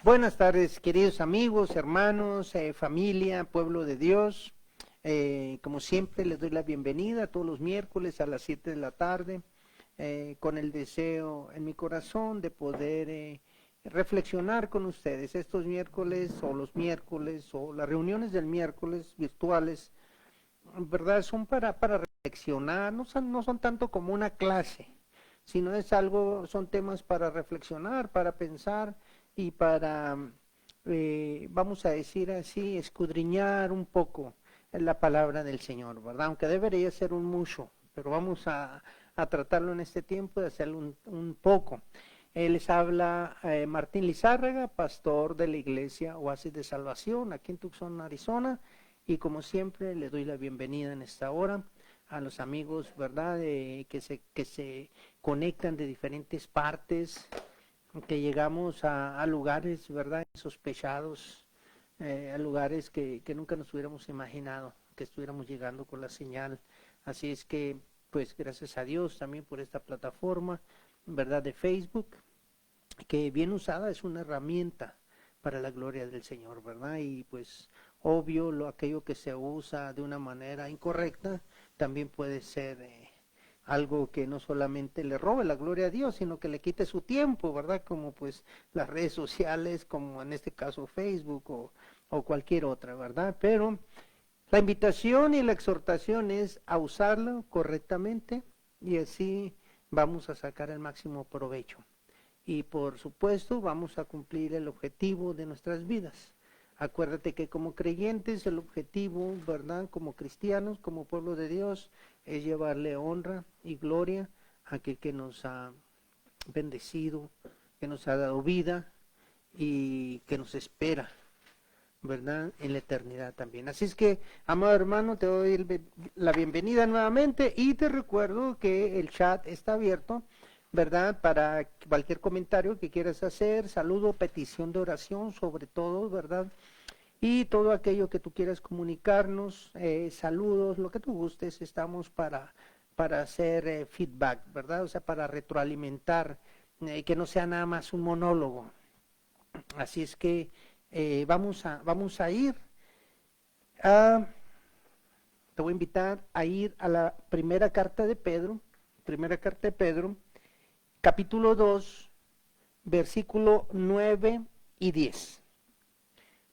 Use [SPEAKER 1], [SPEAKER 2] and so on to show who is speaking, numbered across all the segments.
[SPEAKER 1] Buenas tardes, queridos amigos, hermanos, familia, pueblo de Dios. Como siempre, les doy la bienvenida todos los miércoles a las 7 de la tarde, con el deseo en mi corazón de poder reflexionar con ustedes estos miércoles o los miércoles o las reuniones del miércoles virtuales, ¿verdad? Son para reflexionar, no son tanto como una clase, sino son temas para reflexionar, para pensar y para, vamos a decir así, escudriñar un poco la palabra del Señor, ¿verdad? Aunque debería ser un mucho, pero vamos a tratarlo en este tiempo de hacerlo un poco. Les habla Martín Lizárraga, pastor de la iglesia Oasis de Salvación, aquí en Tucson, Arizona, y como siempre les doy la bienvenida en esta hora a los amigos, ¿verdad?, que se conectan de diferentes partes, que llegamos a lugares, ¿verdad?, insospechados, a lugares que nunca nos hubiéramos imaginado que estuviéramos llegando con la señal. Así es que, pues, gracias a Dios también por esta plataforma, ¿verdad?, de Facebook, que bien usada es una herramienta para la gloria del Señor, ¿verdad? Y pues, obvio, aquello que se usa de una manera incorrecta también puede ser algo que no solamente le robe la gloria a Dios, sino que le quite su tiempo, ¿verdad? Como pues las redes sociales, como en este caso Facebook o cualquier otra, ¿verdad? Pero la invitación y la exhortación es a usarlo correctamente y así vamos a sacar el máximo provecho. Y por supuesto vamos a cumplir el objetivo de nuestras vidas. Acuérdate que como creyentes el objetivo, ¿verdad?, como cristianos, como pueblo de Dios, es llevarle honra y gloria a aquel que nos ha bendecido, que nos ha dado vida y que nos espera, ¿verdad?, en la eternidad también. Así es que, amado hermano, te doy la bienvenida nuevamente y te recuerdo que el chat está abierto, ¿verdad?, para cualquier comentario que quieras hacer, saludo, petición de oración, sobre todo, ¿verdad?, y todo aquello que tú quieras comunicarnos, saludos, lo que tú gustes, estamos para hacer feedback, ¿verdad?, o sea, para retroalimentar, que no sea nada más un monólogo. Así es que vamos a ir te voy a invitar a ir a la primera carta de Pedro, capítulo 2, versículo 9 y 10.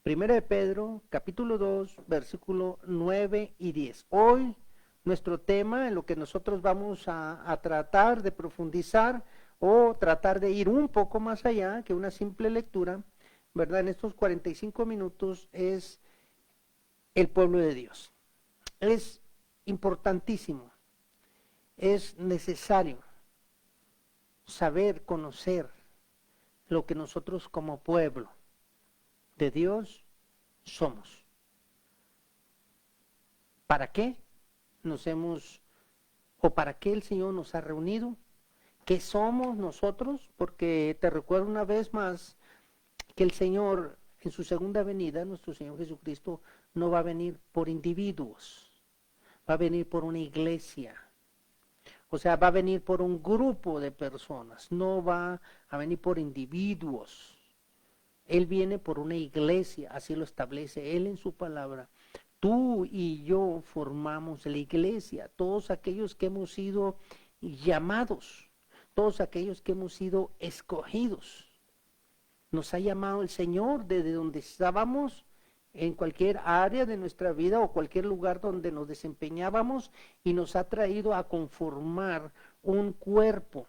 [SPEAKER 1] Primera de Pedro, capítulo 2, versículo 9 y 10. Hoy nuestro tema, en lo que nosotros vamos a tratar de profundizar o tratar de ir un poco más allá que una simple lectura, ¿verdad?, en estos 45 minutos, es el pueblo de Dios. Es importantísimo, es necesario saber, conocer lo que nosotros como pueblo de Dios somos. ¿Para qué para qué el Señor nos ha reunido? ¿Qué somos nosotros? Porque te recuerdo una vez más que el Señor, en su segunda venida, nuestro Señor Jesucristo, no va a venir por individuos, va a venir por una iglesia. O sea, va a venir por un grupo de personas, no va a venir por individuos. Él viene por una iglesia, así lo establece Él en su palabra. Tú y yo formamos la iglesia, todos aquellos que hemos sido llamados, todos aquellos que hemos sido escogidos. Nos ha llamado el Señor desde donde estábamos, en cualquier área de nuestra vida o cualquier lugar donde nos desempeñábamos, y nos ha traído a conformar un cuerpo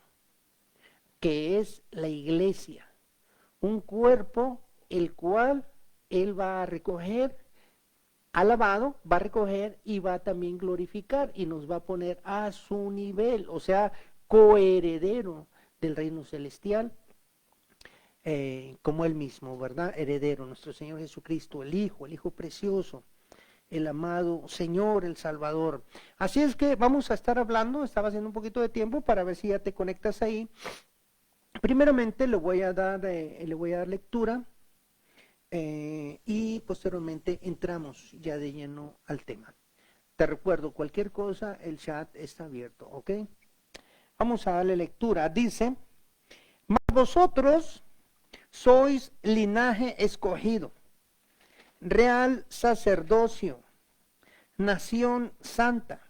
[SPEAKER 1] que es la iglesia. Un cuerpo el cual Él va a recoger, alabado, va a recoger y va a también glorificar y nos va a poner a su nivel, o sea, coheredero del reino celestial, como Él mismo, ¿verdad? Heredero, nuestro Señor Jesucristo, el Hijo precioso, el amado Señor, el Salvador. Así es que vamos a estar hablando, estaba haciendo un poquito de tiempo para ver si ya te conectas ahí. Primeramente le voy a dar lectura y posteriormente entramos ya de lleno al tema. Te recuerdo, cualquier cosa, el chat está abierto, ¿ok? Vamos a darle lectura. Dice: mas vosotros Sois linaje escogido, real sacerdocio, nación santa,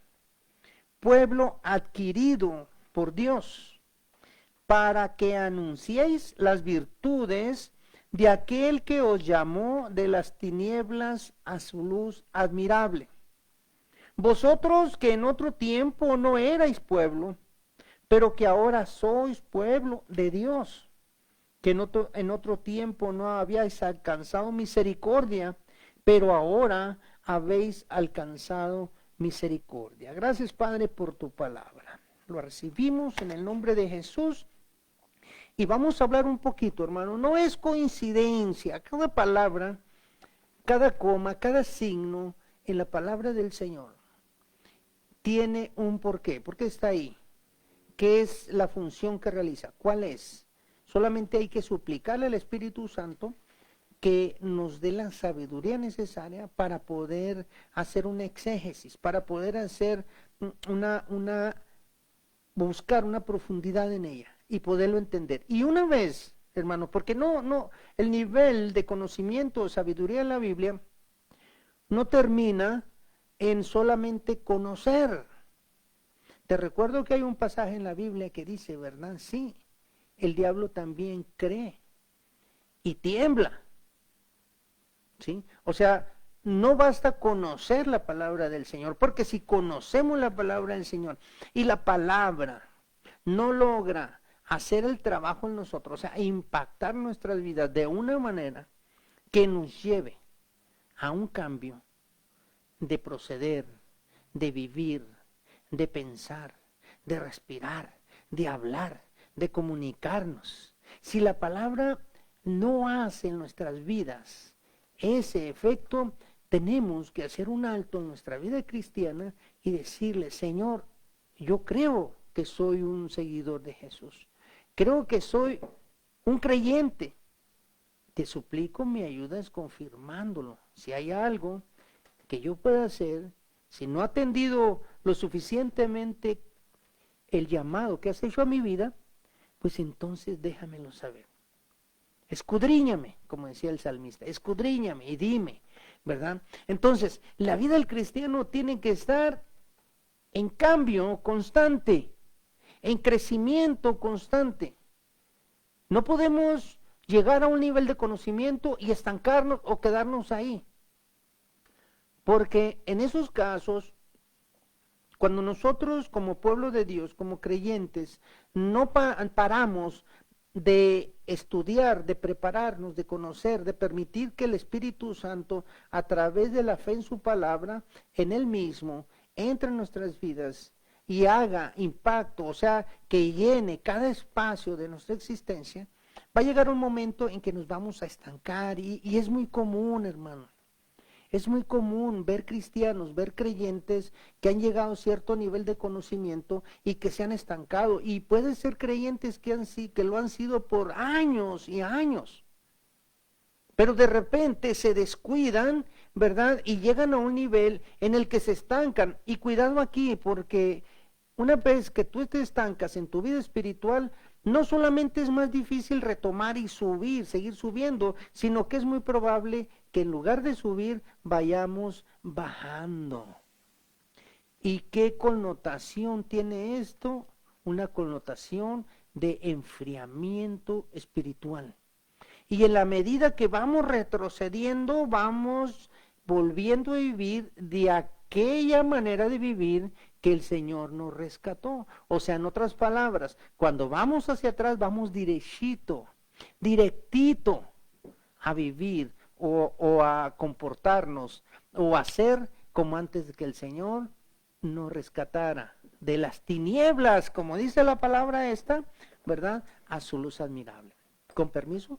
[SPEAKER 1] pueblo adquirido por Dios, para que anunciéis las virtudes de aquel que os llamó de las tinieblas a su luz admirable. Vosotros que en otro tiempo no erais pueblo, pero que ahora sois pueblo de Dios, que en otro tiempo no habíais alcanzado misericordia, pero ahora habéis alcanzado misericordia. Gracias, Padre, por tu palabra. Lo recibimos en el nombre de Jesús. Y vamos a hablar un poquito, hermano. No es coincidencia. Cada palabra, cada coma, cada signo en la palabra del Señor tiene un porqué. ¿Por qué está ahí? ¿Qué es la función que realiza? ¿Cuál es? Solamente hay que suplicarle al Espíritu Santo que nos dé la sabiduría necesaria para poder hacer una exégesis, para poder hacer buscar una profundidad en ella y poderlo entender. Y una vez, hermano, porque el nivel de conocimiento o sabiduría en la Biblia no termina en solamente conocer. Te recuerdo que hay un pasaje en la Biblia que dice, ¿verdad? Sí, el diablo también cree y tiembla. ¿Sí? O sea, no basta conocer la palabra del Señor, porque si conocemos la palabra del Señor y la palabra no logra hacer el trabajo en nosotros, o sea, impactar nuestras vidas de una manera que nos lleve a un cambio de proceder, de vivir, de pensar, de respirar, de hablar, de comunicarnos. Si la palabra no hace en nuestras vidas ese efecto, tenemos que hacer un alto en nuestra vida cristiana y decirle, Señor, yo creo que soy un seguidor de Jesús. Creo que soy un creyente. Te suplico me ayudas confirmándolo. Si hay algo que yo pueda hacer, si no ha atendido lo suficientemente el llamado que has hecho a mi vida, pues entonces déjamelo saber. Escudriñame, como decía el salmista, escudriñame y dime, ¿verdad? Entonces, la vida del cristiano tiene que estar en cambio constante, en crecimiento constante. No podemos llegar a un nivel de conocimiento y estancarnos o quedarnos ahí. Porque en esos casos, cuando nosotros como pueblo de Dios, como creyentes, no paramos de estudiar, de prepararnos, de conocer, de permitir que el Espíritu Santo, a través de la fe en su palabra, en Él mismo, entre en nuestras vidas y haga impacto, o sea, que llene cada espacio de nuestra existencia, va a llegar un momento en que nos vamos a estancar y es muy común, hermano. Es muy común ver cristianos, ver creyentes que han llegado a cierto nivel de conocimiento y que se han estancado. Y pueden ser creyentes que lo han sido por años y años. Pero de repente se descuidan, ¿verdad? Y llegan a un nivel en el que se estancan. Y cuidado aquí, porque una vez que tú te estancas en tu vida espiritual, no solamente es más difícil retomar y subir, seguir subiendo, sino que es muy probable que en lugar de subir, vayamos bajando. ¿Y qué connotación tiene esto? Una connotación de enfriamiento espiritual. Y en la medida que vamos retrocediendo, vamos volviendo a vivir de aquella manera de vivir que el Señor nos rescató. O sea, en otras palabras, cuando vamos hacia atrás, vamos directito a vivir o a comportarnos o a ser como antes de que el Señor nos rescatara de las tinieblas, como dice la palabra esta, ¿verdad? A su luz admirable. ¿Con permiso?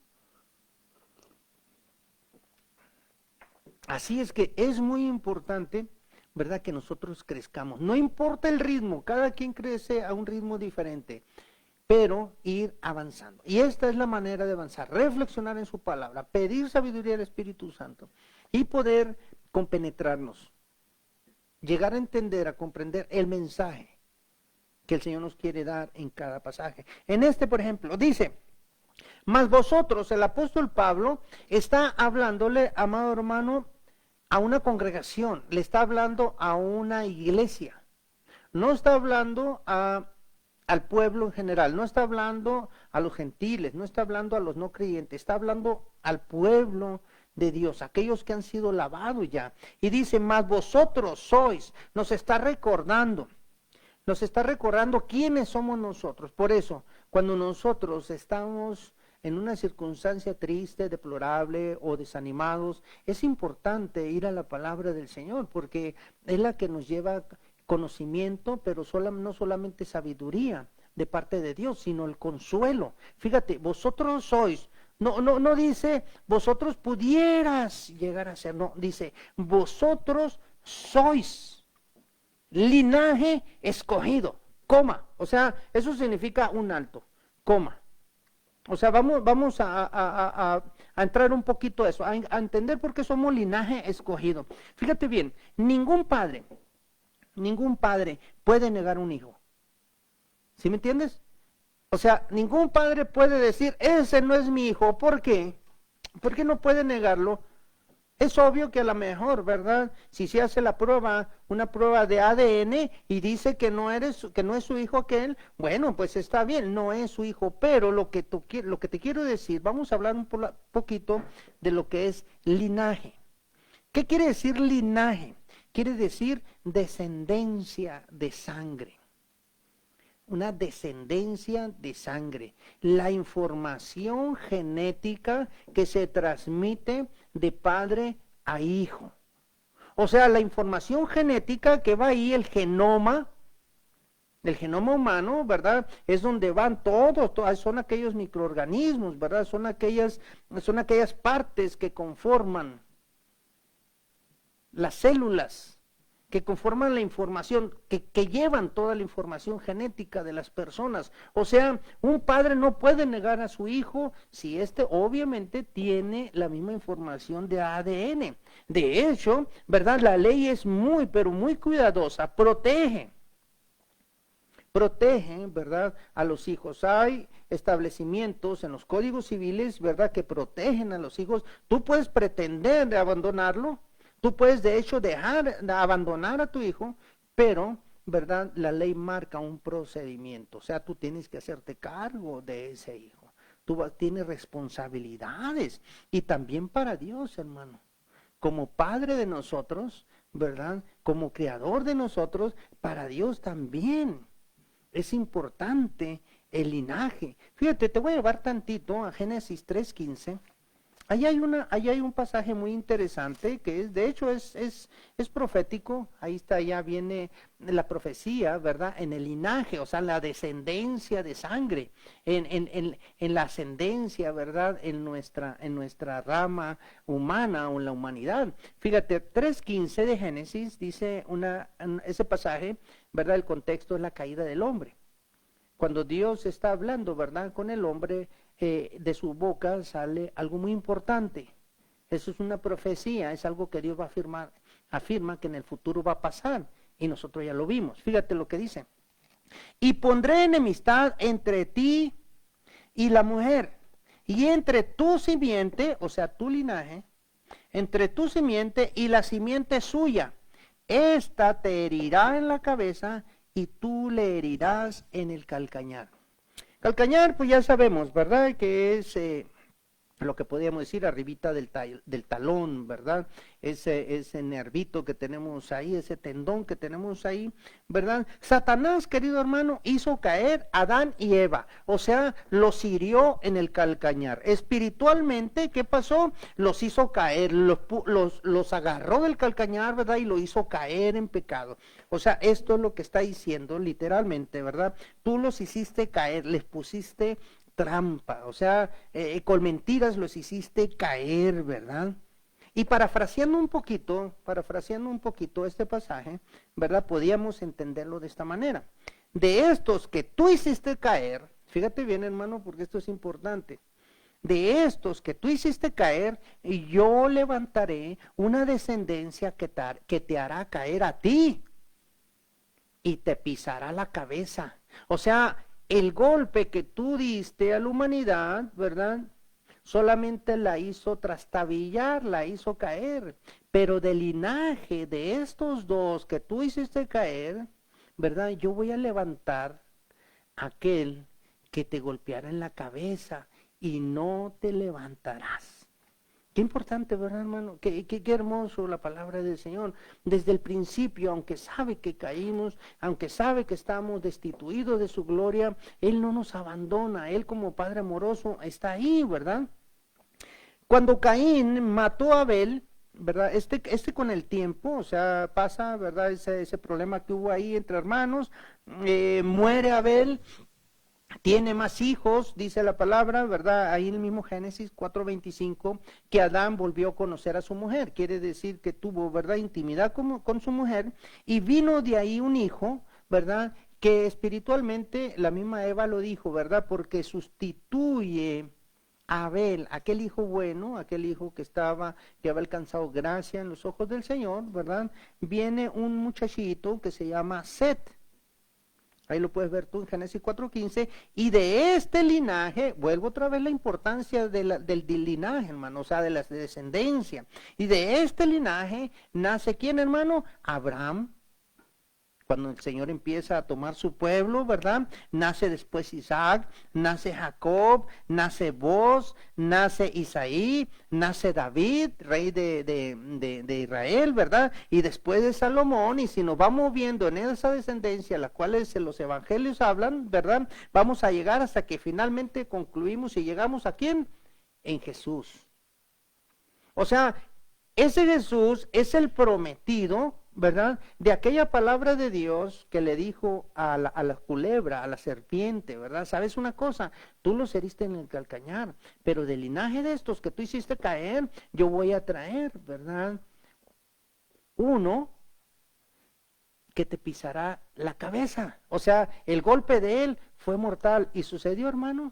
[SPEAKER 1] Así es que es muy importante, ¿verdad?, que nosotros crezcamos. No importa el ritmo, cada quien crece a un ritmo diferente, pero ir avanzando. Y esta es la manera de avanzar, reflexionar en su palabra, pedir sabiduría al Espíritu Santo y poder compenetrarnos, llegar a entender, a comprender el mensaje que el Señor nos quiere dar en cada pasaje. En este, por ejemplo, dice, Mas vosotros, el apóstol Pablo, está hablándole, amado hermano, a una congregación, le está hablando a una iglesia. No está hablando al pueblo en general, no está hablando a los gentiles, no está hablando a los no creyentes, está hablando al pueblo de Dios, aquellos que han sido lavados ya. Y dice, mas vosotros sois, nos está recordando quiénes somos nosotros. Por eso, cuando nosotros estamos en una circunstancia triste, deplorable o desanimados, es importante ir a la palabra del Señor, porque es la que nos lleva conocimiento, pero no solamente sabiduría de parte de Dios, sino el consuelo. Fíjate, vosotros sois, no dice vosotros pudieras llegar a ser, no, dice vosotros sois linaje escogido, coma, o sea, eso significa un alto, coma. O sea, vamos a entrar un poquito a eso, a entender por qué somos linaje escogido. Fíjate bien, ningún padre puede negar un hijo. ¿Sí me entiendes? O sea, ningún padre puede decir, ese no es mi hijo. ¿Por qué? ¿Por qué no puede negarlo? Es obvio que a lo mejor, ¿verdad? Si se hace la prueba, una prueba de ADN y dice que no es su hijo aquel, bueno, pues está bien, no es su hijo. Pero lo que te quiero decir, vamos a hablar un poquito de lo que es linaje. ¿Qué quiere decir linaje? Quiere decir descendencia de sangre. Una descendencia de sangre. La información genética que se transmite de padre a hijo. O sea, la información genética que va ahí, el genoma humano, ¿verdad? Es donde van todos, son aquellos microorganismos, ¿verdad? Son aquellas partes que conforman las células, que conforman la información, que llevan toda la información genética de las personas. O sea, un padre no puede negar a su hijo si éste obviamente tiene la misma información de ADN. De hecho, ¿verdad? La ley es muy, pero muy cuidadosa, protege, ¿verdad? A los hijos. Hay establecimientos en los códigos civiles, ¿verdad? Que protegen a los hijos. Tú puedes pretender de abandonarlo. Tú puedes, de hecho, abandonar a tu hijo, pero, ¿verdad? La ley marca un procedimiento. O sea, tú tienes que hacerte cargo de ese hijo. Tú tienes responsabilidades. Y también para Dios, hermano. Como Padre de nosotros, ¿verdad? Como Creador de nosotros, para Dios también. Es importante el linaje. Fíjate, te voy a llevar tantito a Génesis 3:15. Ahí hay un pasaje muy interesante que de hecho es profético. Ahí está, ya viene la profecía, ¿verdad? En el linaje, o sea, la descendencia de sangre, en la ascendencia, ¿verdad? En nuestra rama humana o en la humanidad. Fíjate, 3:15 de Génesis dice ese pasaje, ¿verdad? El contexto es la caída del hombre. Cuando Dios está hablando, ¿verdad? Con el hombre, de su boca sale algo muy importante. Eso es una profecía, es algo que Dios va a afirma que en el futuro va a pasar, y nosotros ya lo vimos. Fíjate lo que dice. Y pondré enemistad entre ti y la mujer, y entre tu simiente, o sea, tu linaje, entre tu simiente y la simiente suya. Esta te herirá en la cabeza y tú le herirás en el calcañar. Calcañar, pues ya sabemos, ¿verdad? Que es lo que podríamos decir arribita del talón, ¿verdad? Ese nervito que tenemos ahí, ese tendón que tenemos ahí, ¿verdad? Satanás, querido hermano, hizo caer a Adán y Eva, o sea, los hirió en el calcañar. Espiritualmente, ¿qué pasó? Los hizo caer, los agarró del calcañar, ¿verdad? Y lo hizo caer en pecado. O sea, esto es lo que está diciendo literalmente, ¿verdad? Tú los hiciste caer, les pusiste trampa, o sea, con mentiras los hiciste caer, ¿verdad? Y parafraseando un poquito este pasaje, ¿verdad? Podíamos entenderlo de esta manera. De estos que tú hiciste caer, fíjate bien, hermano, porque esto es importante. De estos que tú hiciste caer, yo levantaré una descendencia que te hará caer a ti y te pisará la cabeza. O sea, el golpe que tú diste a la humanidad, ¿verdad? Solamente la hizo trastabillar, la hizo caer, pero del linaje de estos dos que tú hiciste caer, ¿verdad? Yo voy a levantar aquel que te golpeara en la cabeza y no te levantarás. Qué importante, ¿verdad, hermano? Qué hermoso la palabra del Señor. Desde el principio, aunque sabe que caímos, aunque sabe que estamos destituidos de su gloria, Él no nos abandona. Él como Padre amoroso está ahí, ¿verdad? Cuando Caín mató a Abel, ¿verdad? Este con el tiempo, o sea, pasa, ¿verdad? Ese problema que hubo ahí entre hermanos, muere Abel. Tiene más hijos, dice la palabra, ¿verdad? Ahí en el mismo Génesis 4:25, que Adán volvió a conocer a su mujer. Quiere decir que tuvo, ¿verdad? Intimidad con su mujer y vino de ahí un hijo, ¿verdad? Que espiritualmente la misma Eva lo dijo, ¿verdad? Porque sustituye a Abel, aquel hijo bueno, aquel hijo que había alcanzado gracia en los ojos del Señor, ¿verdad? Viene un muchachito que se llama Set. Ahí lo puedes ver tú en Génesis 4:15. Y de este linaje, vuelvo otra vez la importancia del linaje, hermano, o sea, de la descendencia. Y de este linaje nace ¿quién, hermano? Abraham. Cuando el Señor empieza a tomar su pueblo, ¿verdad? Nace después Isaac, nace Jacob, nace Boz, nace Isaí, nace David, rey de Israel, ¿verdad? Y después de Salomón, y si nos vamos viendo en esa descendencia, la cual los evangelios hablan, ¿verdad? Vamos a llegar hasta que finalmente concluimos y llegamos ¿a quién? En Jesús. O sea, ese Jesús es el prometido, ¿verdad? De aquella palabra de Dios que le dijo a la culebra, a la serpiente, ¿verdad? ¿Sabes una cosa? Tú los heriste en el calcañar, pero del linaje de estos que tú hiciste caer, yo voy a traer, ¿verdad? Uno que te pisará la cabeza. O sea, el golpe de él fue mortal. ¿Y sucedió, hermano?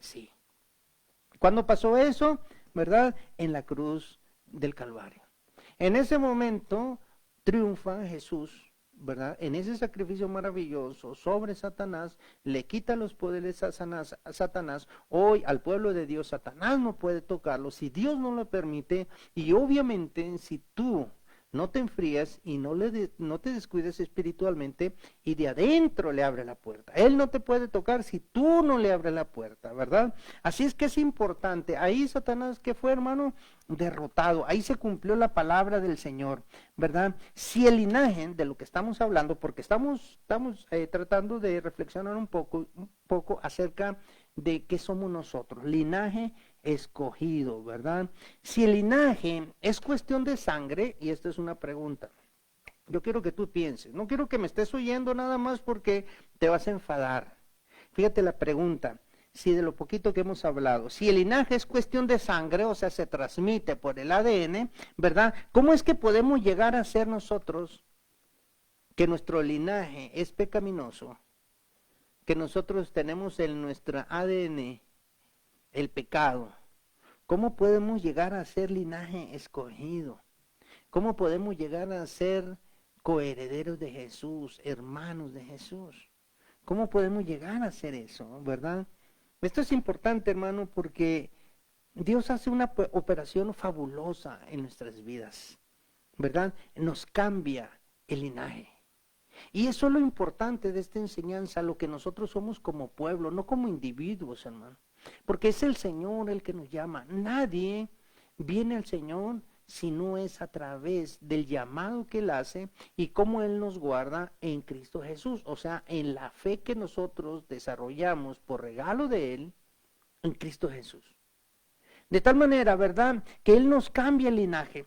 [SPEAKER 1] Sí. ¿Cuándo pasó eso? ¿Verdad? En la cruz del Calvario. En ese momento triunfa Jesús, ¿verdad? En ese sacrificio maravilloso sobre Satanás, le quita los poderes a Satanás. Hoy al pueblo de Dios Satanás no puede tocarlo si Dios no lo permite, y obviamente si tú no te enfrías y no te descuides espiritualmente, y de adentro le abre la puerta. Él no te puede tocar si tú no le abres la puerta, ¿verdad? Así es que es importante. Ahí Satanás, ¿qué fue, hermano? Derrotado. Ahí se cumplió la palabra del Señor, ¿verdad? Si el linaje de lo que estamos hablando, porque estamos tratando de reflexionar un poco acerca de qué somos nosotros. Linaje escogido, ¿verdad? Si el linaje es cuestión de sangre, y esta es una pregunta, yo quiero que tú pienses, no quiero que me estés oyendo nada más porque te vas a enfadar. Fíjate la pregunta, si de lo poquito que hemos hablado, si el linaje es cuestión de sangre, o sea, se transmite por el ADN, ¿verdad? ¿Cómo es que podemos llegar a ser nosotros que nuestro linaje es pecaminoso? Que nosotros tenemos en nuestra ADN el pecado. ¿Cómo podemos llegar a ser linaje escogido? ¿Cómo podemos llegar a ser coherederos de Jesús, hermanos de Jesús? ¿Cómo podemos llegar a hacer eso, verdad? Esto es importante, hermano, porque Dios hace una operación fabulosa en nuestras vidas, ¿verdad? Nos cambia el linaje. Y eso es lo importante de esta enseñanza, lo que nosotros somos como pueblo, no como individuos, hermano. Porque es el Señor el que nos llama. Nadie viene al Señor si no es a través del llamado que Él hace y cómo Él nos guarda en Cristo Jesús. O sea, en la fe que nosotros desarrollamos por regalo de Él en Cristo Jesús. De tal manera, ¿verdad?, que Él nos cambia el linaje.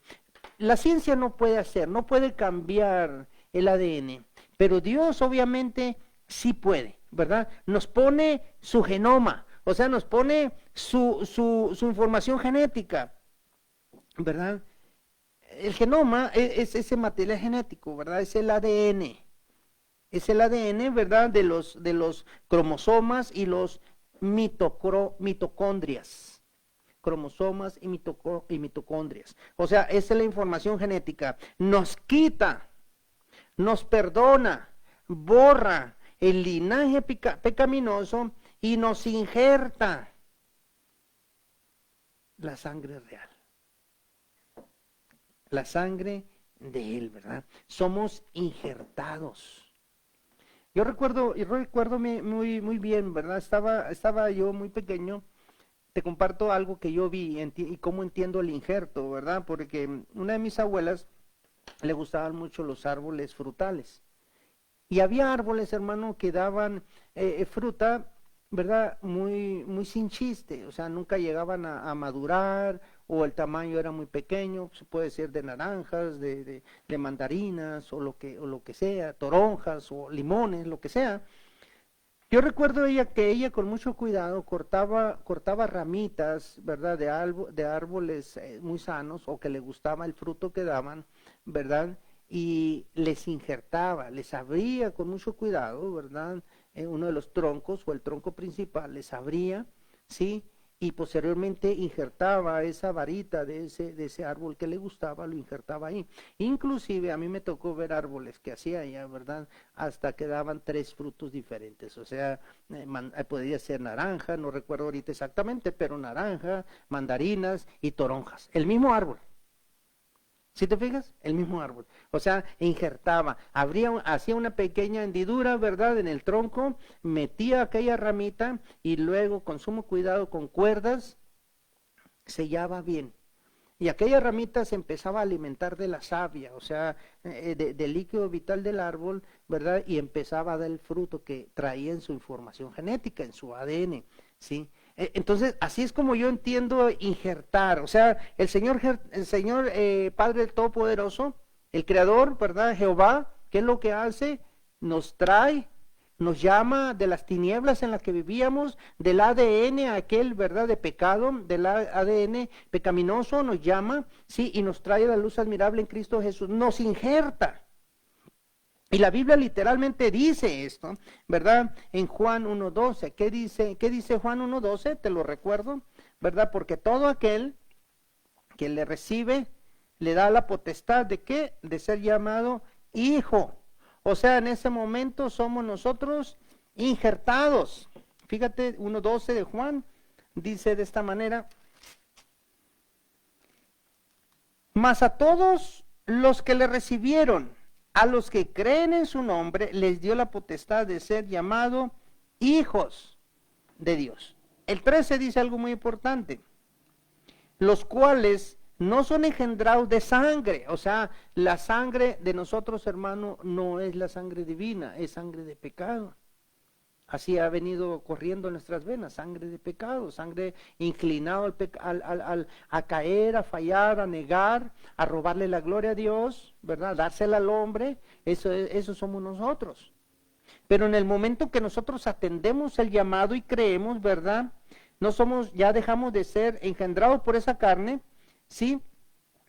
[SPEAKER 1] La ciencia no puede cambiar el ADN, pero Dios obviamente sí puede, ¿verdad? Nos pone su genoma, o sea, nos pone su información genética, ¿verdad? El genoma es ese material genético, ¿verdad? Es el ADN. Es el ADN, ¿verdad? De los cromosomas y los mitocondrias. Cromosomas y mitocondrias. O sea, esa es la información genética. Nos quita, nos perdona, borra el linaje pecaminoso y nos injerta la sangre real. La sangre de Él, ¿verdad? Somos injertados. Yo recuerdo muy bien, ¿verdad? Estaba yo muy pequeño. Te comparto algo que yo vi y cómo entiendo el injerto, ¿verdad? Porque una de mis abuelas le gustaban mucho los árboles frutales. Y había árboles, hermano, que daban fruta, ¿verdad? Muy sin chiste, o sea, nunca llegaban a madurar, o el tamaño era muy pequeño, pues, puede ser de naranjas, de mandarinas, o lo que sea, toronjas, o limones, lo que sea. Yo recuerdo que ella con mucho cuidado cortaba ramitas, ¿verdad? De árboles muy sanos, o que le gustaba el fruto que daban, ¿verdad? Y les injertaba, les abría con mucho cuidado, ¿verdad? Uno de los troncos o el tronco principal les abría, ¿sí? Y posteriormente injertaba esa varita de ese árbol que le gustaba, lo injertaba ahí. Inclusive a mí me tocó ver árboles que hacía ella, ¿verdad? Hasta que daban 3 frutos diferentes, o sea, podría ser naranja, no recuerdo ahorita exactamente, pero naranja, mandarinas y toronjas, el mismo árbol. ¿Sí te fijas? El mismo árbol. O sea, injertaba, hacía una pequeña hendidura, ¿verdad? En el tronco, metía aquella ramita y luego con sumo cuidado con cuerdas sellaba bien. Y aquella ramita se empezaba a alimentar de la savia, o sea, del líquido vital del árbol, ¿verdad? Y empezaba a dar el fruto que traía en su información genética, en su ADN, ¿sí? Entonces, así es como yo entiendo injertar, o sea, el Señor Padre Todopoderoso, el Creador, ¿verdad? Jehová, ¿qué es lo que hace? Nos trae, nos llama de las tinieblas en las que vivíamos, del ADN aquel, ¿verdad?, de pecado, del ADN pecaminoso, nos llama, sí, y nos trae la luz admirable en Cristo Jesús, nos injerta. Y la Biblia literalmente dice esto, ¿verdad? En Juan 1:12, ¿qué dice Juan 1:12? Te lo recuerdo, ¿verdad? Porque todo aquel que le recibe, le da la potestad de ¿qué? De ser llamado hijo. O sea, en ese momento somos nosotros injertados. Fíjate, 1:12 de Juan dice de esta manera: mas a todos los que le recibieron, a los que creen en su nombre, les dio la potestad de ser llamados hijos de Dios. El 13 dice algo muy importante: los cuales no son engendrados de sangre. O sea, la sangre de nosotros, hermano, no es la sangre divina, es sangre de pecado. Así ha venido corriendo en nuestras venas, sangre de pecado, sangre inclinado a caer, a fallar, a negar, a robarle la gloria a Dios, ¿verdad? Dársela al hombre, eso somos nosotros. Pero en el momento que nosotros atendemos el llamado y creemos, ¿verdad? Ya dejamos de ser engendrados por esa carne, ¿sí?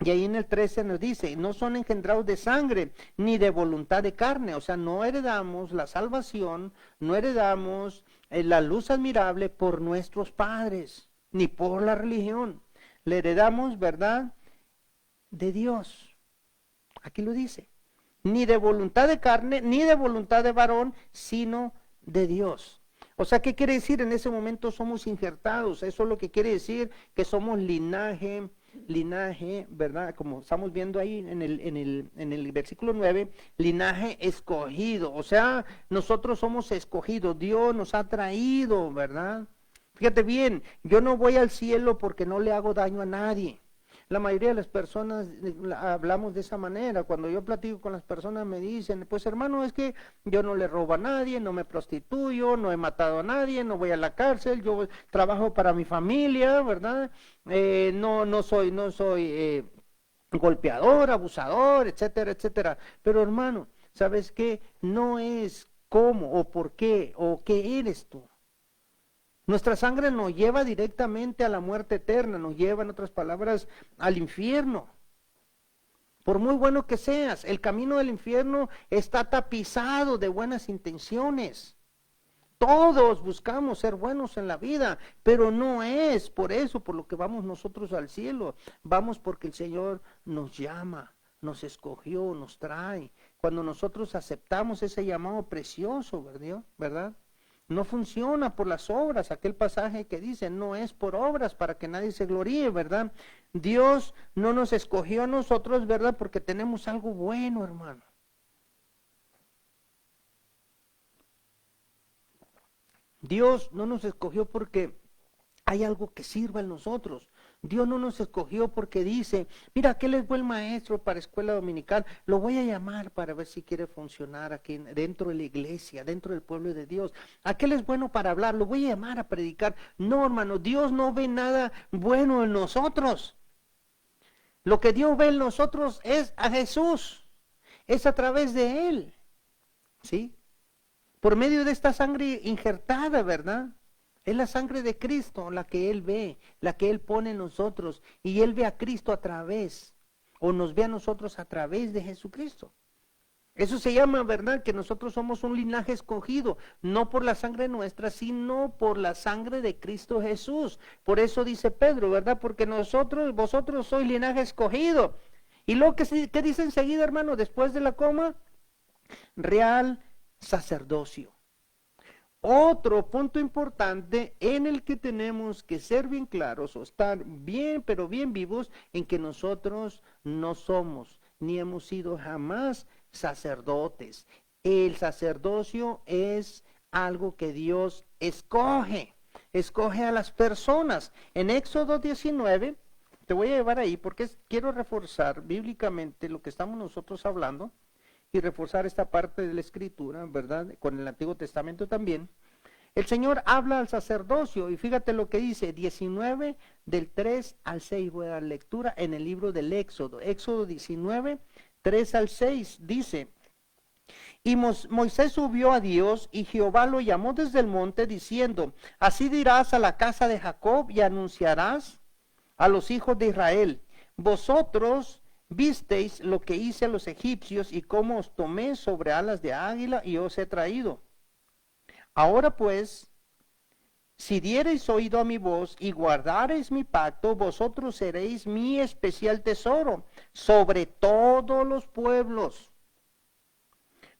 [SPEAKER 1] Y ahí en el 13 nos dice: no son engendrados de sangre, ni de voluntad de carne. O sea, no heredamos la salvación, no heredamos la luz admirable por nuestros padres, ni por la religión. Le heredamos, ¿verdad?, de Dios. Aquí lo dice: ni de voluntad de carne, ni de voluntad de varón, sino de Dios. O sea, ¿qué quiere decir? En ese momento somos injertados. Eso es lo que quiere decir, que somos linaje, ¿verdad? Como estamos viendo ahí en el versículo 9, linaje escogido. O sea, nosotros somos escogidos, Dios nos ha traído, ¿verdad? Fíjate bien, yo no voy al cielo porque no le hago daño a nadie. La mayoría de las personas hablamos de esa manera. Cuando yo platico con las personas me dicen: pues hermano, es que yo no le robo a nadie, no me prostituyo, no he matado a nadie, no voy a la cárcel, yo trabajo para mi familia, ¿verdad? No soy golpeador, abusador, etcétera, etcétera. Pero hermano, ¿sabes qué? No es cómo o por qué o qué eres tú. Nuestra sangre nos lleva directamente a la muerte eterna, nos lleva, en otras palabras, al infierno. Por muy bueno que seas, el camino del infierno está tapizado de buenas intenciones. Todos buscamos ser buenos en la vida, pero no es por eso por lo que vamos nosotros al cielo. Vamos porque el Señor nos llama, nos escogió, nos trae. cuando nosotros aceptamos ese llamado precioso, ¿verdad? No funciona por las obras, aquel pasaje que dice, no es por obras para que nadie se gloríe, ¿verdad? Dios no nos escogió a nosotros, ¿verdad? Porque tenemos algo bueno, hermano. Dios no nos escogió porque hay algo que sirva en nosotros. Dios no nos escogió porque dice, mira, aquel es buen maestro para escuela dominical, lo voy a llamar para ver si quiere funcionar aquí dentro de la iglesia, dentro del pueblo de Dios. Aquel es bueno para hablar, lo voy a llamar a predicar. No, hermano, Dios no ve nada bueno en nosotros. Lo que Dios ve en nosotros es a Jesús, es a través de Él, ¿sí? Por medio de esta sangre injertada, ¿verdad? Es la sangre de Cristo la que Él ve, la que Él pone en nosotros. Y Él ve a Cristo a través, o nos ve a nosotros a través de Jesucristo. Eso se llama, ¿verdad? Que nosotros somos un linaje escogido, no por la sangre nuestra, sino por la sangre de Cristo Jesús. Por eso dice Pedro, ¿verdad? Porque vosotros sois linaje escogido. Y luego, ¿qué dice enseguida, hermano? Después de la coma, real sacerdocio. Otro punto importante en el que tenemos que ser bien claros o estar bien, pero bien vivos, en que nosotros no somos ni hemos sido jamás sacerdotes. El sacerdocio es algo que Dios escoge a las personas. En Éxodo 19, te voy a llevar ahí porque quiero reforzar bíblicamente lo que estamos nosotros hablando y reforzar esta parte de la Escritura, ¿verdad? Con el Antiguo Testamento también. El Señor habla al sacerdocio y fíjate lo que dice, 19 del 3 al 6, voy a dar lectura en el libro del Éxodo. Éxodo 19, 3 al 6 dice, y Moisés subió a Dios y Jehová lo llamó desde el monte diciendo, así dirás a la casa de Jacob y anunciarás a los hijos de Israel, vosotros visteis lo que hice a los egipcios y cómo os tomé sobre alas de águila y os he traído. Ahora pues, si diereis oído a mi voz y guardareis mi pacto, vosotros seréis mi especial tesoro sobre todos los pueblos,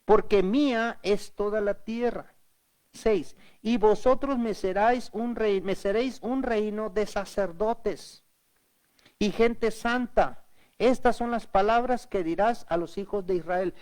[SPEAKER 1] porque mía es toda la tierra. 6. Y vosotros me seréis un reino de sacerdotes y gente santa. Estas son las palabras que dirás a los hijos de Israel.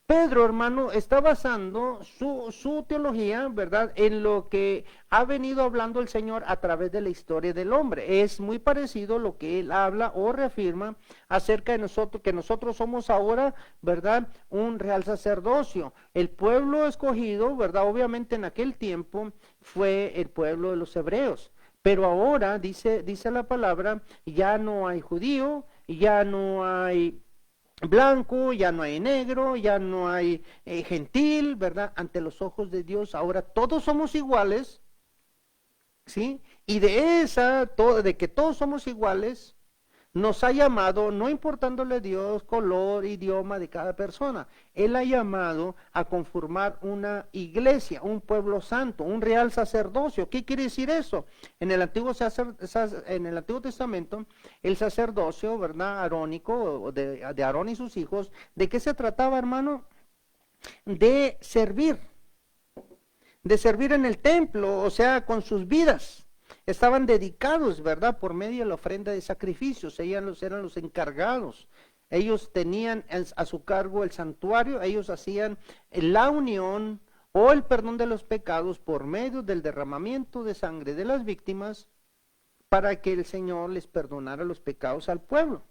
[SPEAKER 1] Pedro, hermano, está basando su teología, ¿verdad?, en lo que ha venido hablando el Señor a través de la historia del hombre. Es muy parecido a lo que él habla o reafirma acerca de nosotros, que nosotros somos ahora, ¿verdad?, un real sacerdocio. El pueblo escogido, ¿verdad?, obviamente en aquel tiempo fue el pueblo de los hebreos. Pero ahora, dice la palabra, ya no hay judío, ya no hay blanco, ya no hay negro, ya no hay gentil, ¿verdad? Ante los ojos de Dios, ahora todos somos iguales, ¿sí? Y de que todos somos iguales, nos ha llamado, no importándole a Dios, color, idioma de cada persona, Él ha llamado a conformar una iglesia, un pueblo santo, un real sacerdocio. ¿Qué quiere decir eso? En el Antiguo Testamento, el sacerdocio, ¿verdad?, arónico, de Aarón y sus hijos, ¿de qué se trataba, hermano? De servir en el templo, o sea, con sus vidas. Estaban dedicados, ¿verdad?, por medio de la ofrenda de sacrificios. Ellos eran los encargados. Ellos tenían a su cargo el santuario. Ellos hacían la unión o el perdón de los pecados por medio del derramamiento de sangre de las víctimas para que el Señor les perdonara los pecados al pueblo.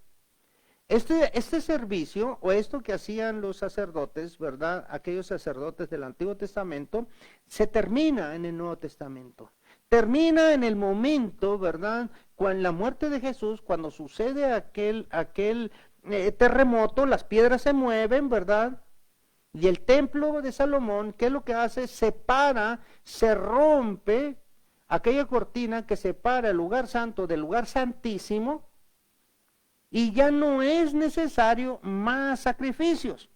[SPEAKER 1] Este servicio, o esto que hacían los sacerdotes, ¿verdad?, aquellos sacerdotes del Antiguo Testamento, se termina en el Nuevo Testamento. Termina en el momento, ¿verdad?, con la muerte de Jesús, cuando sucede aquel terremoto, las piedras se mueven, ¿verdad? Y el templo de Salomón, ¿qué es lo que hace? Se rompe aquella cortina que separa el lugar santo del lugar santísimo, y ya no es necesario más sacrificios.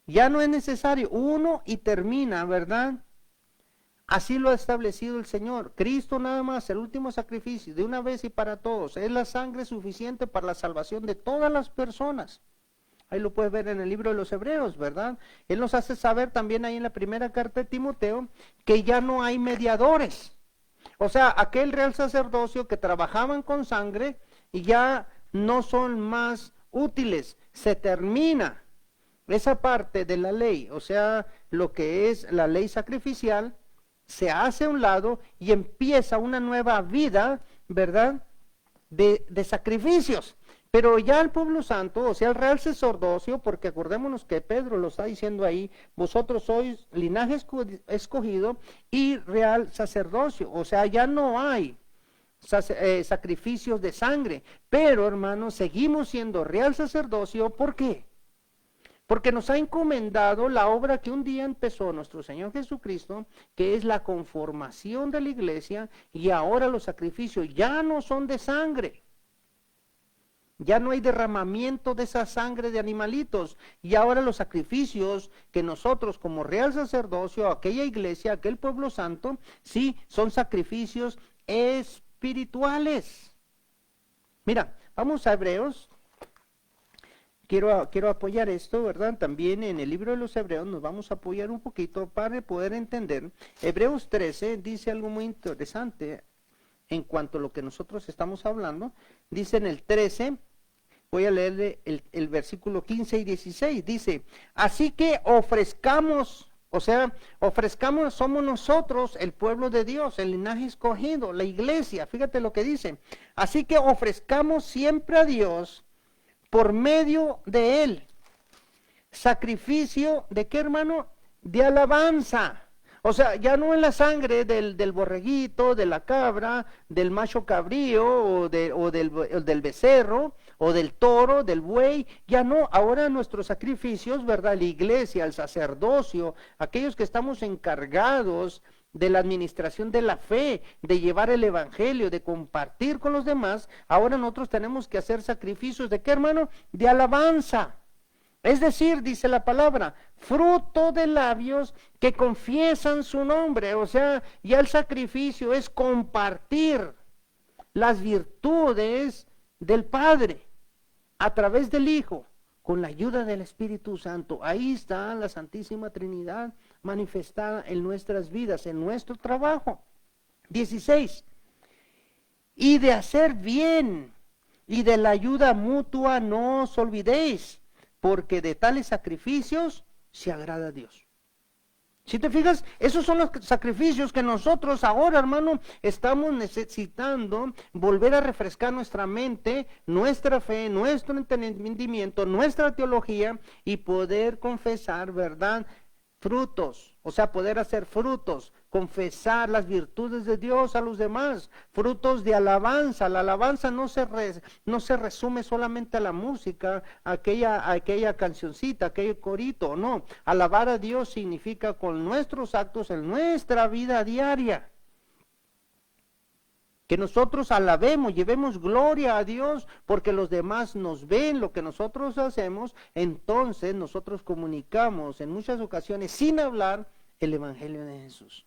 [SPEAKER 1] Ya no es necesario uno y termina, ¿verdad? Así lo ha establecido el Señor. Cristo nada más, el último sacrificio, de una vez y para todos. Es la sangre suficiente para la salvación de todas las personas. Ahí lo puedes ver en el libro de los Hebreos, ¿verdad? Él nos hace saber también ahí en la primera carta de Timoteo que ya no hay mediadores. O sea, aquel real sacerdocio que trabajaban con sangre y ya no son más útiles. Se termina esa parte de la ley, o sea, lo que es la ley sacrificial, se hace a un lado y empieza una nueva vida, ¿verdad? De sacrificios. Pero ya el pueblo santo, o sea, el real sacerdocio, porque acordémonos que Pedro lo está diciendo ahí, vosotros sois linaje escogido y real sacerdocio, o sea, ya no hay sacrificios de sangre, pero hermanos, seguimos siendo real sacerdocio, ¿por qué? Porque nos ha encomendado la obra que un día empezó nuestro Señor Jesucristo, que es la conformación de la iglesia, y ahora los sacrificios ya no son de sangre. Ya no hay derramamiento de esa sangre de animalitos. Y ahora los sacrificios que nosotros como real sacerdocio, aquella iglesia, aquel pueblo santo, sí, son sacrificios espirituales. Mira, vamos a Hebreos. Quiero apoyar esto, ¿verdad? También en el libro de los Hebreos nos vamos a apoyar un poquito para poder entender. Hebreos 13 dice algo muy interesante en cuanto a lo que nosotros estamos hablando. Dice en el 13... Voy a leerle el versículo 15 y 16. Dice, así que ofrezcamos, o sea, ofrezcamos, somos nosotros el pueblo de Dios, el linaje escogido, la iglesia. Fíjate lo que dice. Así que ofrezcamos siempre a Dios por medio de Él. Sacrificio, ¿de qué, hermano? De alabanza. O sea, ya no en la sangre del borreguito, de la cabra, del macho cabrío, o del becerro, o del toro, del buey, ya no. Ahora nuestros sacrificios, ¿verdad? La iglesia, el sacerdocio, aquellos que estamos encargados de la administración de la fe, de llevar el evangelio, de compartir con los demás, ahora nosotros tenemos que hacer sacrificios, ¿de qué, hermano? De alabanza. Es decir, dice la palabra, fruto de labios que confiesan su nombre. O sea, ya el sacrificio es compartir las virtudes del Padre a través del Hijo, con la ayuda del Espíritu Santo. Ahí está la Santísima Trinidad manifestada en nuestras vidas, en nuestro trabajo. 16. Y de hacer bien y de la ayuda mutua no os olvidéis, porque de tales sacrificios se agrada a Dios. Si te fijas, esos son los sacrificios que nosotros ahora, hermano, estamos necesitando volver a refrescar nuestra mente, nuestra fe, nuestro entendimiento, nuestra teología y poder confesar, ¿verdad? Frutos, o sea, poder hacer frutos, confesar las virtudes de Dios a los demás, frutos de alabanza. La alabanza no se resume solamente a la música, a aquella cancioncita, aquel corito, no. Alabar a Dios significa con nuestros actos en nuestra vida diaria. Que nosotros alabemos, llevemos gloria a Dios, porque los demás nos ven lo que nosotros hacemos, entonces nosotros comunicamos en muchas ocasiones, sin hablar, el Evangelio de Jesús.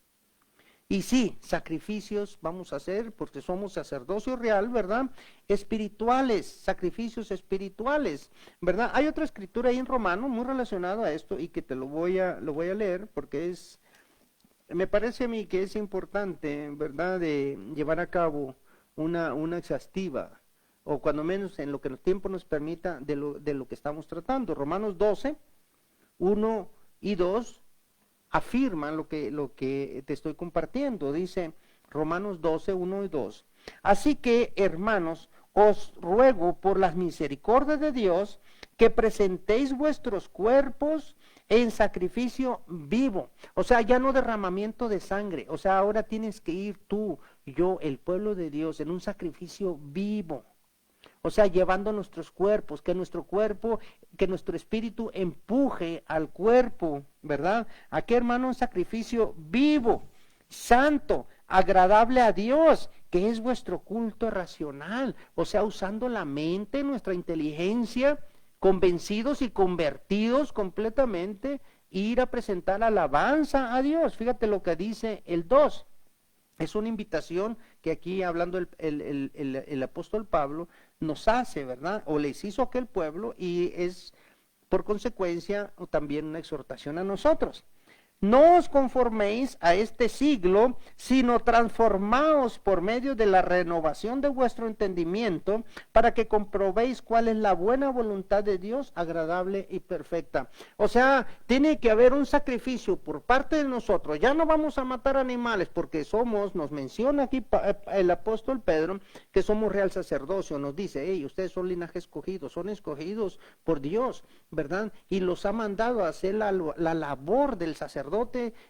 [SPEAKER 1] Y sí, sacrificios vamos a hacer, porque somos sacerdocio real, ¿verdad? Espirituales, sacrificios espirituales, ¿verdad? Hay otra escritura ahí en Romano muy relacionada a esto, y que te lo voy a leer, porque me parece a mí que es importante, ¿verdad?, de llevar a cabo una exhaustiva, o cuando menos en lo que el tiempo nos permita, de lo que estamos tratando. Romanos 12, 1 y 2 afirman lo que te estoy compartiendo. Dice Romanos 12, 1 y 2. Así que, hermanos, os ruego por las misericordias de Dios que presentéis vuestros cuerpos en sacrificio vivo, o sea, ya no derramamiento de sangre, o sea, ahora tienes que ir tú, yo, el pueblo de Dios, en un sacrificio vivo, o sea, llevando nuestros cuerpos, que nuestro cuerpo, que nuestro espíritu empuje al cuerpo, ¿verdad? Aquí, hermano, un sacrificio vivo, santo, agradable a Dios, que es vuestro culto racional, o sea, usando la mente, nuestra inteligencia, convencidos y convertidos completamente, ir a presentar alabanza a Dios. Fíjate lo que dice el 2. Es una invitación que aquí, hablando el apóstol Pablo, nos hace, ¿verdad? O les hizo a aquel pueblo, y es por consecuencia, también una exhortación a nosotros. No os conforméis a este siglo, sino transformaos por medio de la renovación de vuestro entendimiento, para que comprobéis cuál es la buena voluntad de Dios, agradable y perfecta. O sea, tiene que haber un sacrificio por parte de nosotros. Ya no vamos a matar animales, porque nos menciona aquí el apóstol Pedro, que somos real sacerdocio. Nos dice, hey, ustedes son linaje escogido, son escogidos por Dios, ¿verdad? Y los ha mandado a hacer la labor del sacerdote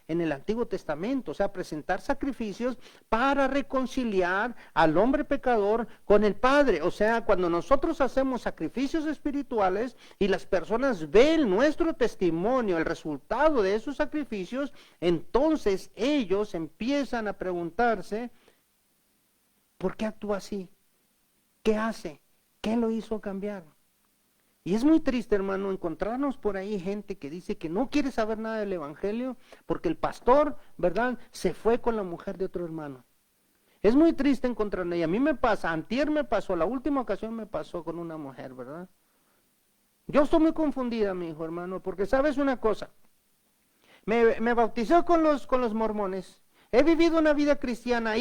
[SPEAKER 1] en el Antiguo Testamento, o sea, presentar sacrificios para reconciliar al hombre pecador con el Padre. O sea, cuando nosotros hacemos sacrificios espirituales y las personas ven nuestro testimonio, el resultado de esos sacrificios, entonces ellos empiezan a preguntarse, ¿por qué actúa así? ¿Qué hace? ¿Qué lo hizo cambiar? Y es muy triste, hermano, encontrarnos por ahí gente que dice que no quiere saber nada del evangelio porque el pastor, ¿verdad?, se fue con la mujer de otro hermano. Es muy triste encontrarnos, y a mí me pasa, antier me pasó, la última ocasión me pasó con una mujer, ¿verdad? Yo estoy muy confundida, mi hijo, hermano, porque sabes una cosa, me bautizó con los mormones. He vivido una vida cristiana,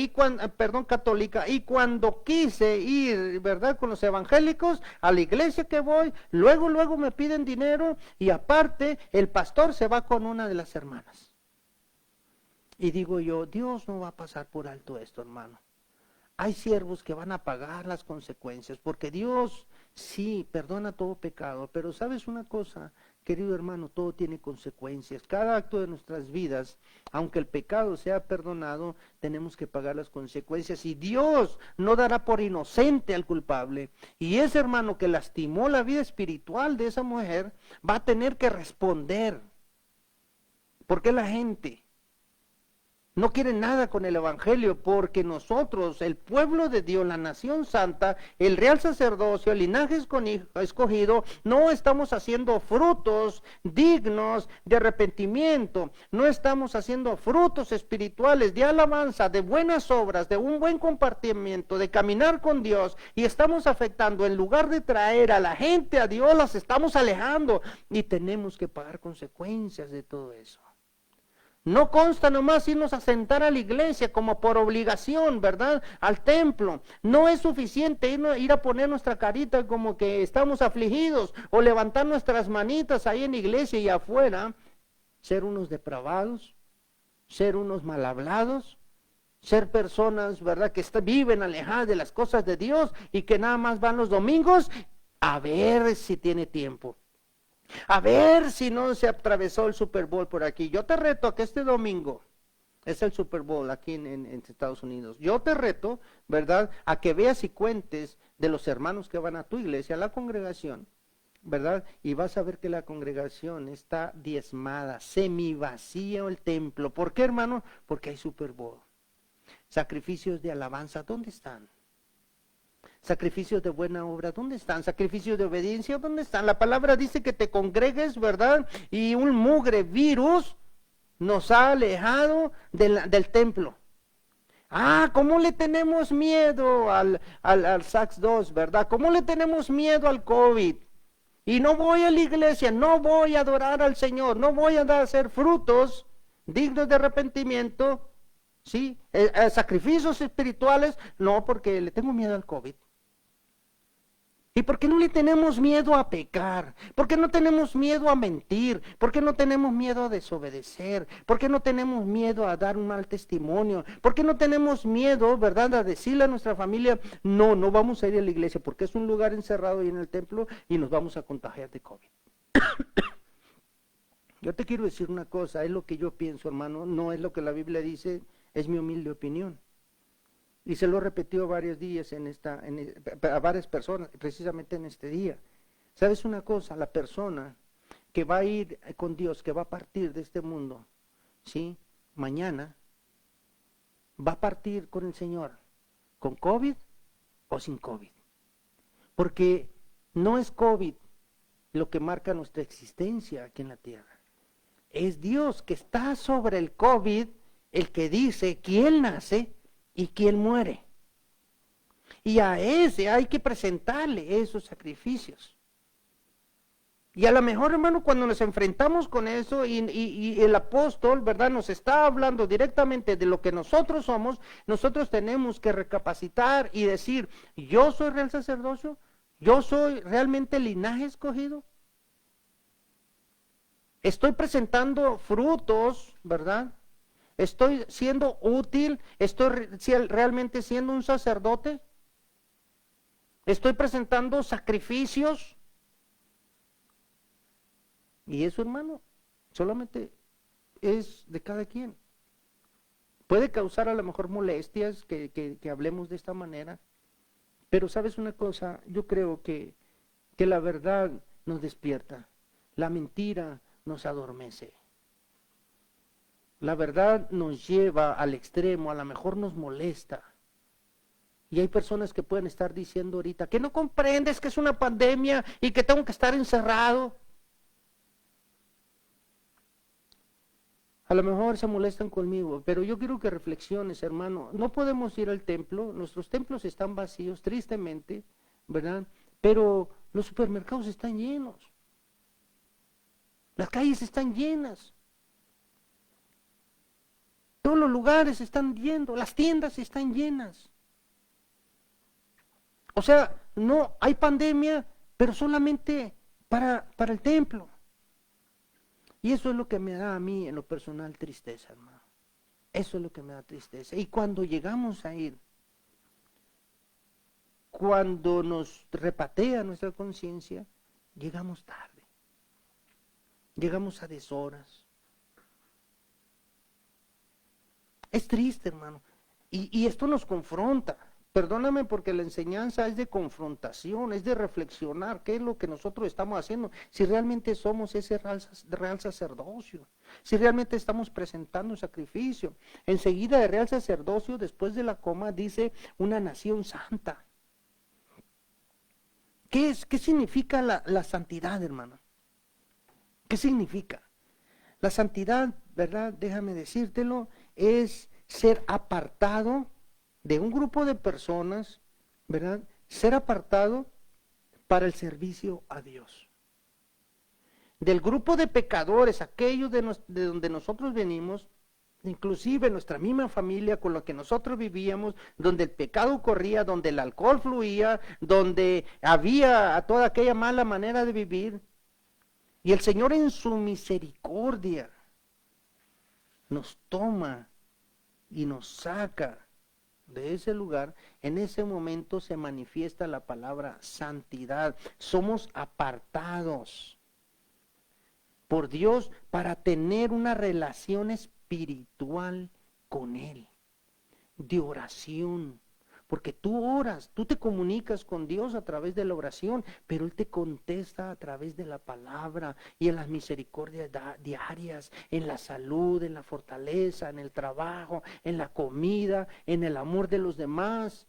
[SPEAKER 1] católica, y cuando quise ir, ¿verdad?, con los evangélicos, a la iglesia que voy, luego me piden dinero, y aparte, el pastor se va con una de las hermanas. Y digo yo, Dios no va a pasar por alto esto, hermano. Hay siervos que van a pagar las consecuencias, porque Dios sí perdona todo pecado, pero ¿sabes una cosa? Querido hermano, todo tiene consecuencias. Cada acto de nuestras vidas, aunque el pecado sea perdonado, tenemos que pagar las consecuencias. Y Dios no dará por inocente al culpable. Y ese hermano que lastimó la vida espiritual de esa mujer, va a tener que responder. Porque la gente no quiere nada con el evangelio, porque nosotros, el pueblo de Dios, la nación santa, el real sacerdocio, el linaje escogido, no estamos haciendo frutos dignos de arrepentimiento, no estamos haciendo frutos espirituales de alabanza, de buenas obras, de un buen compartimiento, de caminar con Dios, y estamos afectando, en lugar de traer a la gente a Dios, las estamos alejando, y tenemos que pagar consecuencias de todo eso. No consta nomás irnos a sentar a la iglesia como por obligación, ¿verdad?, al templo. No es suficiente ir a poner nuestra carita como que estamos afligidos, o levantar nuestras manitas ahí en la iglesia y afuera, ser unos depravados, ser unos mal hablados, ser personas, ¿verdad?, que viven alejadas de las cosas de Dios y que nada más van los domingos a ver si tiene tiempo. A ver si no se atravesó el Super Bowl por aquí. Yo te reto a que este domingo, es el Super Bowl aquí en Estados Unidos, yo te reto, ¿verdad?, a que veas y cuentes de los hermanos que van a tu iglesia, a la congregación, ¿verdad? Y vas a ver que la congregación está diezmada, semivacío el templo. ¿Por qué, hermano? Porque hay Super Bowl. Sacrificios de alabanza, ¿dónde están? Sacrificios de buena obra, ¿dónde están? Sacrificios de obediencia, ¿dónde están? La palabra dice que te congregues, ¿verdad? Y un mugre virus nos ha alejado del templo. ¿Cómo le tenemos miedo al SARS-2, ¿verdad? ¿Cómo le tenemos miedo al COVID? Y no voy a la iglesia, no voy a adorar al Señor, no voy a hacer frutos dignos de arrepentimiento, ¿sí? Sacrificios espirituales, no, porque le tengo miedo al COVID. ¿Y por qué no le tenemos miedo a pecar? ¿Por qué no tenemos miedo a mentir? ¿Por qué no tenemos miedo a desobedecer? ¿Por qué no tenemos miedo a dar un mal testimonio? ¿Por qué no tenemos miedo, verdad, a decirle a nuestra familia, no vamos a ir a la iglesia porque es un lugar encerrado ahí en el templo y nos vamos a contagiar de COVID? Yo te quiero decir una cosa, es lo que yo pienso, hermano, no es lo que la Biblia dice, es mi humilde opinión. Y se lo he repetido varios días a varias personas, precisamente en este día. ¿Sabes una cosa? La persona que va a ir con Dios, que va a partir de este mundo, ¿sí?, mañana, va a partir con el Señor, con COVID o sin COVID. Porque no es COVID lo que marca nuestra existencia aquí en la tierra. Es Dios que está sobre el COVID, el que dice quién nace y quién muere. Y a ese hay que presentarle esos sacrificios. Y a lo mejor, hermano, cuando nos enfrentamos con eso y el apóstol, ¿verdad?, nos está hablando directamente de lo que nosotros somos, nosotros tenemos que recapacitar y decir, yo soy real sacerdocio, yo soy realmente linaje escogido. Estoy presentando frutos, ¿verdad? Estoy siendo útil, estoy realmente siendo un sacerdote. Estoy presentando sacrificios. Y eso, hermano, solamente es de cada quien. Puede causar a lo mejor molestias que hablemos de esta manera, pero sabes una cosa, yo creo que la verdad nos despierta, la mentira nos adormece. La verdad nos lleva al extremo, a lo mejor nos molesta. Y hay personas que pueden estar diciendo ahorita, que no comprendes que es una pandemia y que tengo que estar encerrado. A lo mejor se molestan conmigo, pero yo quiero que reflexiones, hermano. No podemos ir al templo, nuestros templos están vacíos, tristemente, ¿verdad? Pero los supermercados están llenos. Las calles están llenas. Todos los lugares están llenos, las tiendas están llenas. O sea, no hay pandemia, pero solamente para el templo. Y eso es lo que me da a mí en lo personal tristeza, hermano. Eso es lo que me da tristeza. Y cuando llegamos a ir, cuando nos repatea nuestra conciencia, llegamos tarde. Llegamos a deshoras. Es triste, hermano. Y esto nos confronta. Perdóname porque la enseñanza es de confrontación, es de reflexionar qué es lo que nosotros estamos haciendo, si realmente somos ese real sacerdocio, si realmente estamos presentando sacrificio. Enseguida de real sacerdocio, después de la coma, dice una nación santa. ¿Qué significa la santidad, hermano? ¿Qué significa? La santidad, ¿verdad? Déjame decírtelo, es ser apartado de un grupo de personas, ¿verdad? Ser apartado para el servicio a Dios. Del grupo de pecadores, aquellos de donde nosotros venimos, inclusive nuestra misma familia con la que nosotros vivíamos, donde el pecado corría, donde el alcohol fluía, donde había toda aquella mala manera de vivir. Y el Señor en su misericordia nos toma y nos saca de ese lugar. En ese momento se manifiesta la palabra santidad. Somos apartados por Dios para tener una relación espiritual con Él, de oración. Porque tú oras, tú te comunicas con Dios a través de la oración, pero Él te contesta a través de la palabra y en las misericordias diarias, en la salud, en la fortaleza, en el trabajo, en la comida, en el amor de los demás.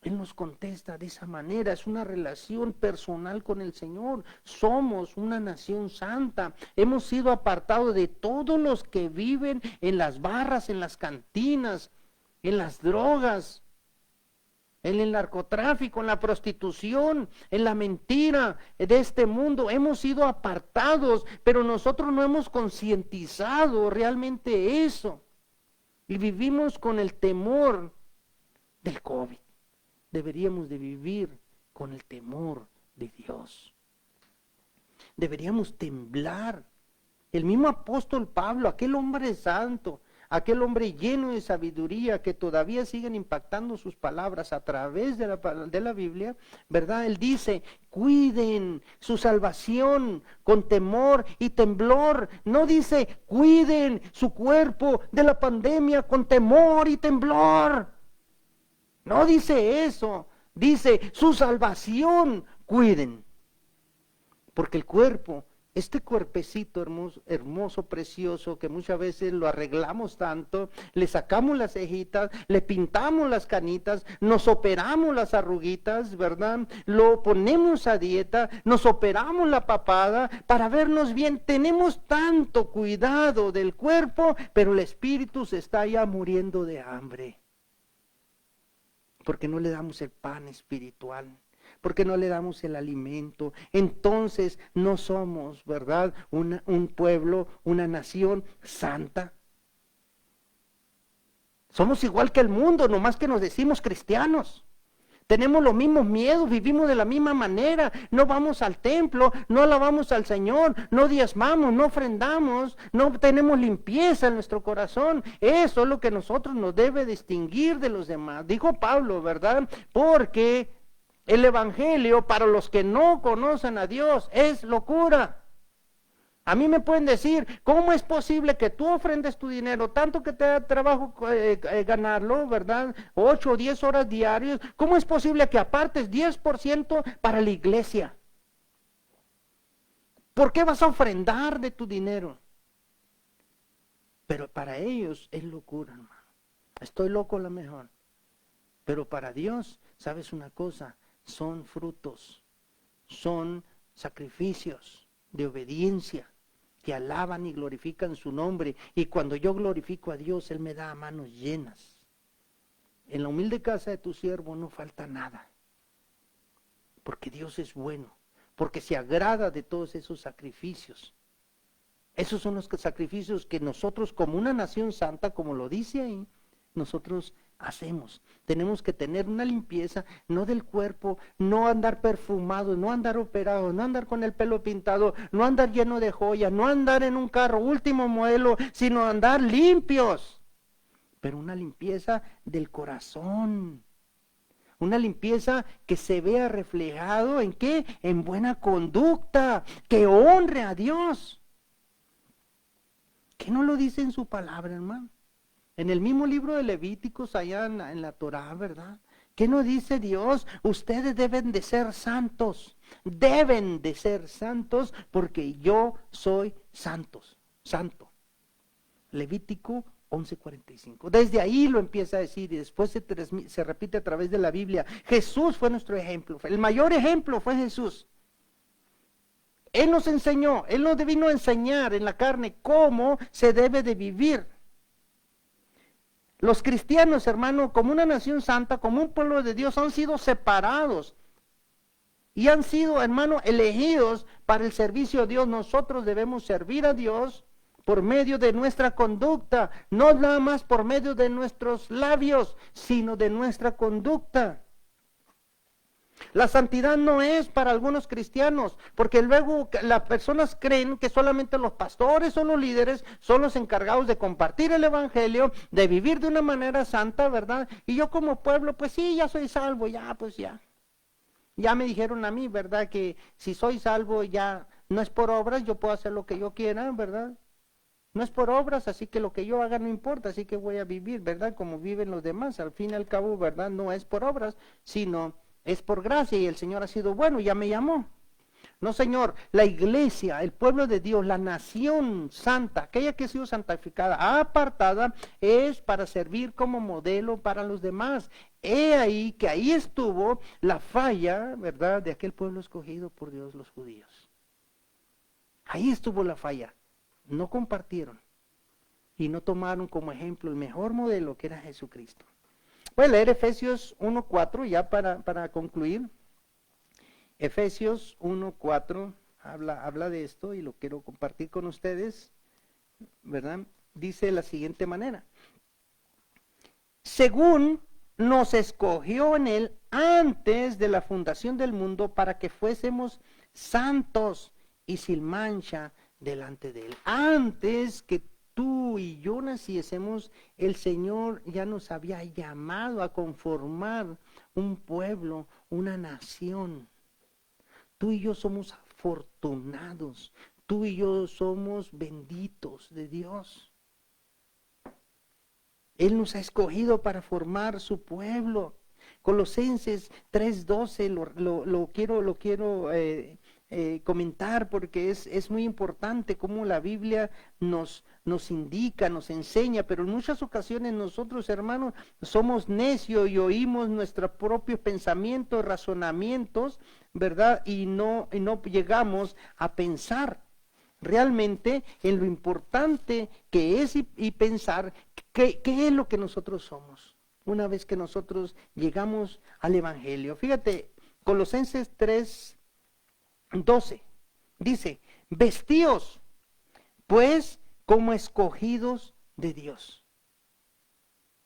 [SPEAKER 1] Él nos contesta de esa manera, es una relación personal con el Señor. Somos una nación santa, hemos sido apartados de todos los que viven en las barras, en las cantinas, en las drogas, en el narcotráfico, en la prostitución, en la mentira de este mundo. Hemos sido apartados, pero nosotros no hemos concientizado realmente eso. Y vivimos con el temor del COVID. Deberíamos de vivir con el temor de Dios. Deberíamos temblar. El mismo apóstol Pablo, aquel hombre santo, aquel hombre lleno de sabiduría que todavía siguen impactando sus palabras a través de la Biblia, ¿verdad? Él dice, cuiden su salvación con temor y temblor. No dice, cuiden su cuerpo de la pandemia con temor y temblor. No dice eso. Dice, su salvación cuiden. Porque el cuerpo, este cuerpecito hermoso, precioso, que muchas veces lo arreglamos tanto, le sacamos las cejitas, le pintamos las canitas, nos operamos las arruguitas, ¿verdad? Lo ponemos a dieta, nos operamos la papada para vernos bien. Tenemos tanto cuidado del cuerpo, pero el espíritu se está ya muriendo de hambre. Porque no le damos el pan espiritual. porque no le damos el alimento. Entonces no somos, ¿verdad?, un pueblo, una nación santa. Somos igual que el mundo, nomás que nos decimos cristianos. Tenemos los mismos miedos, vivimos de la misma manera, no vamos al templo, no alabamos al Señor, no diezmamos, no ofrendamos, no tenemos limpieza en nuestro corazón. Eso es lo que nosotros nos debe distinguir de los demás. Dijo Pablo, ¿verdad? Porque el evangelio para los que no conocen a Dios es locura. A mí me pueden decir, ¿cómo es posible que tú ofrendes tu dinero, tanto que te da trabajo ganarlo, ¿verdad? 8 o 10 horas diarias. ¿Cómo es posible que apartes 10% para la iglesia? ¿Por qué vas a ofrendar de tu dinero? Pero para ellos es locura, hermano. Estoy loco a lo mejor. Pero para Dios, ¿sabes una cosa? Son frutos, son sacrificios de obediencia que alaban y glorifican su nombre. Y cuando yo glorifico a Dios, Él me da manos llenas. En la humilde casa de tu siervo no falta nada, porque Dios es bueno, porque se agrada de todos esos sacrificios. Esos son los sacrificios que nosotros como una nación santa, como lo dice ahí, nosotros hacemos. Tenemos que tener una limpieza, no del cuerpo, no andar perfumado, no andar operado, no andar con el pelo pintado, no andar lleno de joyas, no andar en un carro último modelo, sino andar limpios. Pero una limpieza del corazón. Una limpieza que se vea reflejado ¿en qué? En buena conducta, que honre a Dios. ¿Qué no lo dice en su palabra, hermano? En el mismo libro de Levíticos, allá en la Torá, ¿verdad? ¿Qué nos dice Dios? Ustedes deben de ser santos. Deben de ser santos porque yo soy santo. Levítico 11:45. Desde ahí lo empieza a decir y después se repite a través de la Biblia. Jesús fue nuestro ejemplo. El mayor ejemplo fue Jesús. Él nos enseñó, Él nos vino a enseñar en la carne cómo se debe de vivir. Los cristianos, hermano, como una nación santa, como un pueblo de Dios, han sido separados y han sido, hermano, elegidos para el servicio a Dios. Nosotros debemos servir a Dios por medio de nuestra conducta, no nada más por medio de nuestros labios, sino de nuestra conducta. La santidad no es para algunos cristianos, porque luego las personas creen que solamente los pastores o los líderes son los encargados de compartir el evangelio, de vivir de una manera santa, ¿verdad? Y yo como pueblo, pues sí, ya soy salvo, ya, pues ya. Ya me dijeron a mí, ¿verdad? Que si soy salvo ya no es por obras, yo puedo hacer lo que yo quiera, ¿verdad? No es por obras, así que lo que yo haga no importa, así que voy a vivir, ¿verdad? Como viven los demás. Al fin y al cabo, ¿verdad? No es por obras, sino es por gracia y el Señor ha sido bueno, ya me llamó. No, Señor, la iglesia, el pueblo de Dios, la nación santa, aquella que ha sido santificada, apartada, es para servir como modelo para los demás. He ahí que ahí estuvo la falla, ¿verdad?, de aquel pueblo escogido por Dios, los judíos. Ahí estuvo la falla. No compartieron y no tomaron como ejemplo el mejor modelo que era Jesucristo. Voy a leer Efesios 1:4 ya para concluir. Efesios 1:4 habla de esto y lo quiero compartir con ustedes, ¿verdad? Dice de la siguiente manera: según nos escogió en él antes de la fundación del mundo para que fuésemos santos y sin mancha delante de él. Antes que tú y yo naciésemos, el Señor ya nos había llamado a conformar un pueblo, una nación. Tú y yo somos afortunados, tú y yo somos benditos de Dios. Él nos ha escogido para formar su pueblo. Colosenses 3:12 lo quiero comentar porque es muy importante cómo la Biblia nos indica, nos enseña, pero en muchas ocasiones nosotros, hermanos, somos necios y oímos nuestros propios pensamientos, razonamientos, ¿verdad? Y no llegamos a pensar realmente en lo importante que es y pensar qué es lo que nosotros somos una vez que nosotros llegamos al Evangelio. Fíjate Colosenses 3:12 dice, vestíos pues como escogidos de Dios.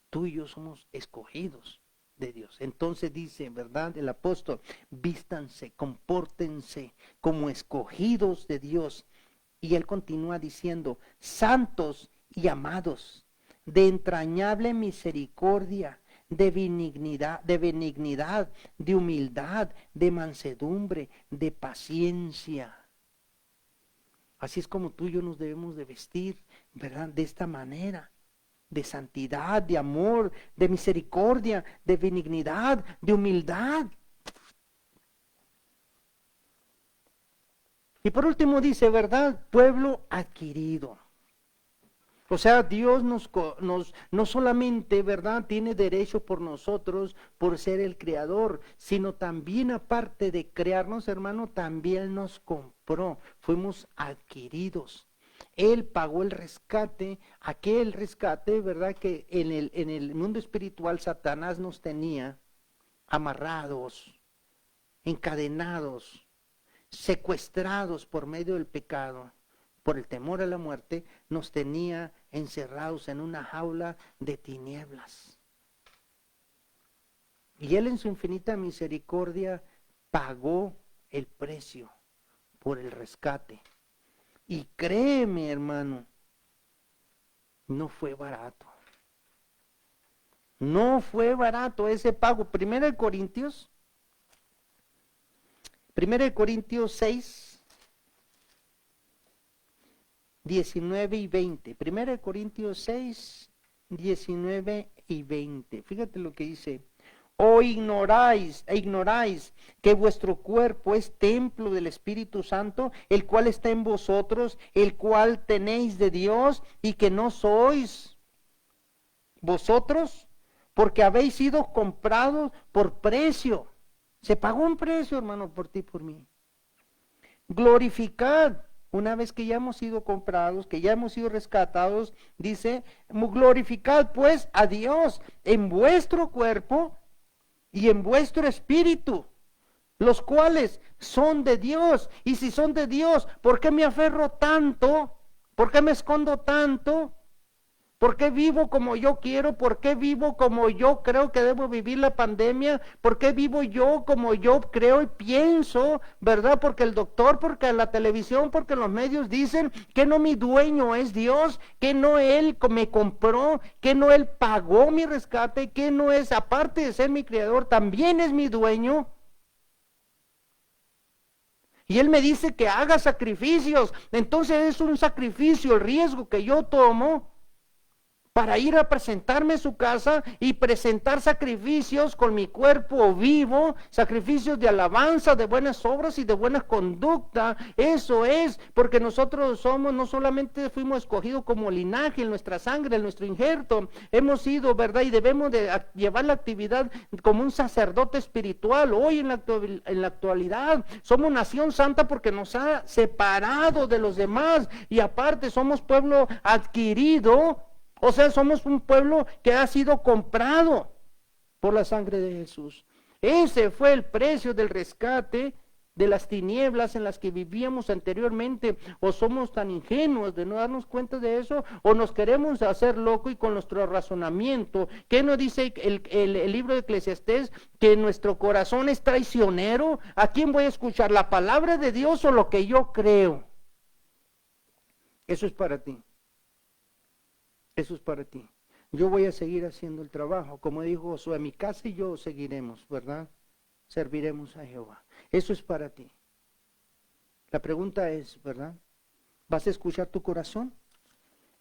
[SPEAKER 1] Tú y yo somos escogidos de Dios. Entonces dice, ¿verdad? El apóstol, vístanse, compórtense como escogidos de Dios. Y él continúa diciendo, santos y amados, de entrañable misericordia, de benignidad, de humildad, de mansedumbre, de paciencia. Así es como tú y yo nos debemos de vestir, ¿verdad? De esta manera, de santidad, de amor, de misericordia, de benignidad, de humildad. Y por último dice, ¿verdad? Pueblo adquirido. O sea, Dios no solamente, ¿verdad?, tiene derecho por nosotros, por ser el creador, sino también aparte de crearnos, hermano, también nos compró, fuimos adquiridos. Él pagó el rescate, aquel rescate, ¿verdad?, que en el mundo espiritual Satanás nos tenía amarrados, encadenados, secuestrados por medio del pecado. Por el temor a la muerte, nos tenía encerrados en una jaula de tinieblas. Y Él en su infinita misericordia pagó el precio por el rescate. Y créeme, hermano, no fue barato. No fue barato ese pago. 1 Corintios 6, 19 y 20. 1 Corintios 6, 19 y 20. Fíjate lo que dice. ¿O ignoráis que vuestro cuerpo es templo del Espíritu Santo, el cual está en vosotros, el cual tenéis de Dios, y que no sois vosotros? Porque habéis sido comprados por precio. Se pagó un precio, hermano, por ti y por mí. Glorificad. Una vez que ya hemos sido comprados, que ya hemos sido rescatados, dice, glorificad pues a Dios en vuestro cuerpo y en vuestro espíritu, los cuales son de Dios. Y si son de Dios, ¿por qué me aferro tanto? ¿Por qué me escondo tanto? ¿Por qué vivo como yo quiero? ¿Por qué vivo como yo creo que debo vivir la pandemia? ¿Por qué vivo yo como yo creo y pienso, verdad? Porque el doctor, porque la televisión, porque los medios dicen que no mi dueño es Dios, que no Él me compró, que no Él pagó mi rescate, que no es, aparte de ser mi creador, también es mi dueño. Y Él me dice que haga sacrificios. Entonces es un sacrificio el riesgo que yo tomo para ir a presentarme en su casa y presentar sacrificios con mi cuerpo vivo, sacrificios de alabanza, de buenas obras y de buena conducta. Eso es, porque nosotros somos, no solamente fuimos escogidos como linaje en nuestra sangre, en nuestro injerto, hemos sido, ¿verdad? Y debemos de llevar la actividad como un sacerdote espiritual. Hoy en la actualidad somos nación santa porque nos ha separado de los demás, y aparte somos pueblo adquirido. O sea, somos un pueblo que ha sido comprado por la sangre de Jesús. Ese fue el precio del rescate de las tinieblas en las que vivíamos anteriormente. O somos tan ingenuos de no darnos cuenta de eso, o nos queremos hacer loco y con nuestro razonamiento. ¿Qué nos dice el libro de Eclesiastés? Que nuestro corazón es traicionero. ¿A quién voy a escuchar? ¿La palabra de Dios o lo que yo creo? Eso es para ti. Eso es para ti. Yo voy a seguir haciendo el trabajo. Como dijo Josué, mi casa y yo seguiremos, ¿verdad? Serviremos a Jehová. Eso es para ti. La pregunta es, ¿verdad? ¿Vas a escuchar tu corazón?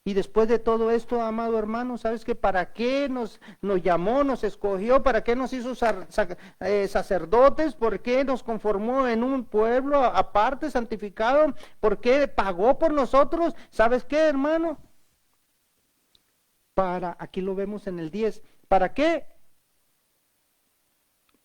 [SPEAKER 1] Y después de todo esto, amado hermano, ¿sabes que para qué nos llamó, nos escogió? ¿Para qué nos hizo sacerdotes? ¿Por qué nos conformó en un pueblo aparte, santificado? ¿Por qué pagó por nosotros? ¿Sabes qué, hermano? Aquí lo vemos en el 10, ¿para qué?